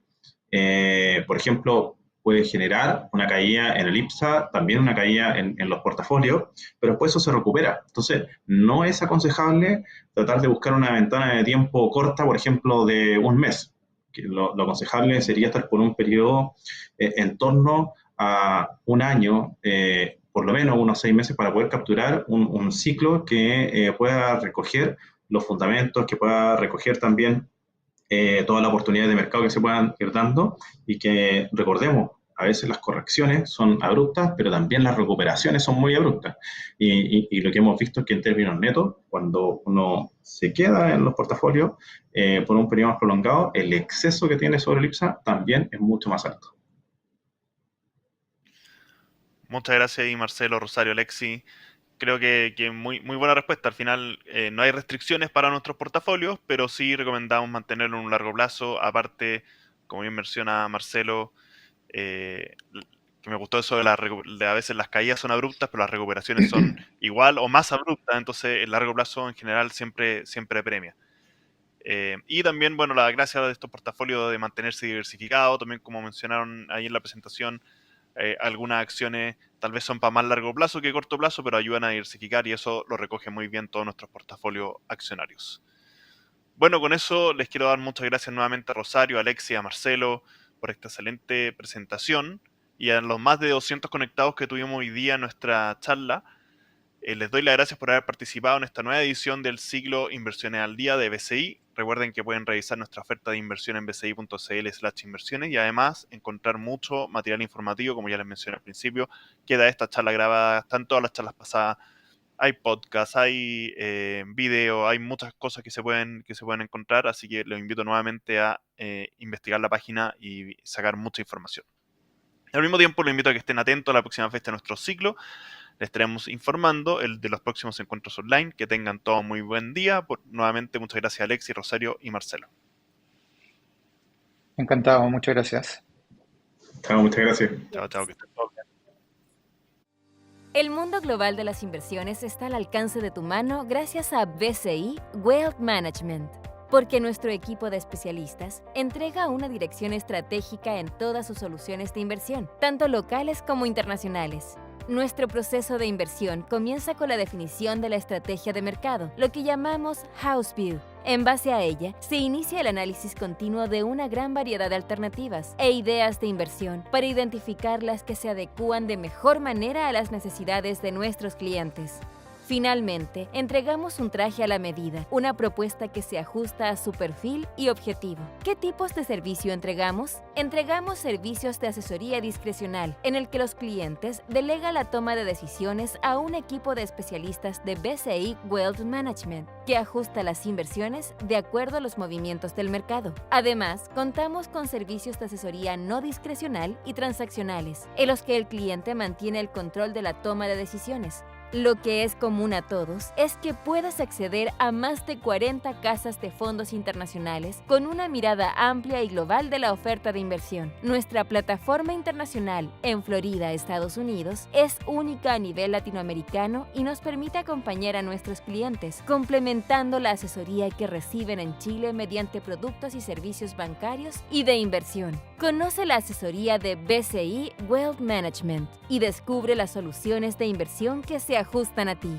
por ejemplo, puede generar una caída en el IPSA, también una caída en los portafolios, pero después eso se recupera. Entonces, no es aconsejable tratar de buscar una ventana de tiempo corta, por ejemplo, de un mes. Lo aconsejable sería estar por un periodo en torno a un año, por lo menos unos 6 meses, para poder capturar un ciclo que pueda recoger los fundamentos, que pueda recoger también todas las oportunidades de mercado que se puedan ir dando y que, recordemos, a veces las correcciones son abruptas, pero también las recuperaciones son muy abruptas. Y lo que hemos visto es que en términos netos, cuando uno se queda en los portafolios por un periodo más prolongado, el exceso que tiene sobre el IPSA también es mucho más alto. Muchas gracias ahí, Marcelo, Rosario, Alexi. Creo que muy buena respuesta. Al final no hay restricciones para nuestros portafolios, pero sí recomendamos mantenerlo en un largo plazo. Aparte, como bien menciona Marcelo, que me gustó eso de a veces las caídas son abruptas, pero las recuperaciones son igual o más abruptas. Entonces, el largo plazo en general siempre premia. Y también, bueno, la gracia de estos portafolios de mantenerse diversificado, también como mencionaron ahí en la presentación, algunas acciones tal vez son para más largo plazo que corto plazo, pero ayudan a diversificar y eso lo recoge muy bien todos nuestros portafolios accionarios. Bueno, con eso les quiero dar muchas gracias nuevamente a Rosario, a Alexia, a Marcelo por esta excelente presentación y a los más de 200 conectados que tuvimos hoy día en nuestra charla. Les doy las gracias por haber participado en esta nueva edición del ciclo Inversiones al Día de BCI. Recuerden que pueden revisar nuestra oferta de inversión en bci.cl/inversiones y además encontrar mucho material informativo, como ya les mencioné al principio. Queda esta charla grabada, están todas las charlas pasadas, hay podcasts, hay video, hay muchas cosas que se pueden encontrar, así que los invito nuevamente a investigar la página y sacar mucha información. Al mismo tiempo, los invito a que estén atentos a la próxima fecha de nuestro ciclo. Les estaremos informando de los próximos encuentros online. Que tengan todo muy buen día. Nuevamente, muchas gracias a Alexi, Rosario y Marcelo. Encantado, muchas gracias. Chao, muchas gracias. Chao, que estén todos bien. El mundo global de las inversiones está al alcance de tu mano gracias a BCI Wealth Management. Porque nuestro equipo de especialistas entrega una dirección estratégica en todas sus soluciones de inversión, tanto locales como internacionales. Nuestro proceso de inversión comienza con la definición de la estrategia de mercado, lo que llamamos House View. En base a ella, se inicia el análisis continuo de una gran variedad de alternativas e ideas de inversión para identificar las que se adecúan de mejor manera a las necesidades de nuestros clientes. Finalmente, entregamos un traje a la medida, una propuesta que se ajusta a su perfil y objetivo. ¿Qué tipos de servicio entregamos? Entregamos servicios de asesoría discrecional, en el que los clientes delegan la toma de decisiones a un equipo de especialistas de BCI Wealth Management, que ajusta las inversiones de acuerdo a los movimientos del mercado. Además, contamos con servicios de asesoría no discrecional y transaccionales, en los que el cliente mantiene el control de la toma de decisiones. Lo que es común a todos es que puedas acceder a más de 40 casas de fondos internacionales con una mirada amplia y global de la oferta de inversión. Nuestra plataforma internacional en Florida, Estados Unidos, es única a nivel latinoamericano y nos permite acompañar a nuestros clientes, complementando la asesoría que reciben en Chile mediante productos y servicios bancarios y de inversión. Conoce la asesoría de BCI Wealth Management y descubre las soluciones de inversión que se ajustan a ti.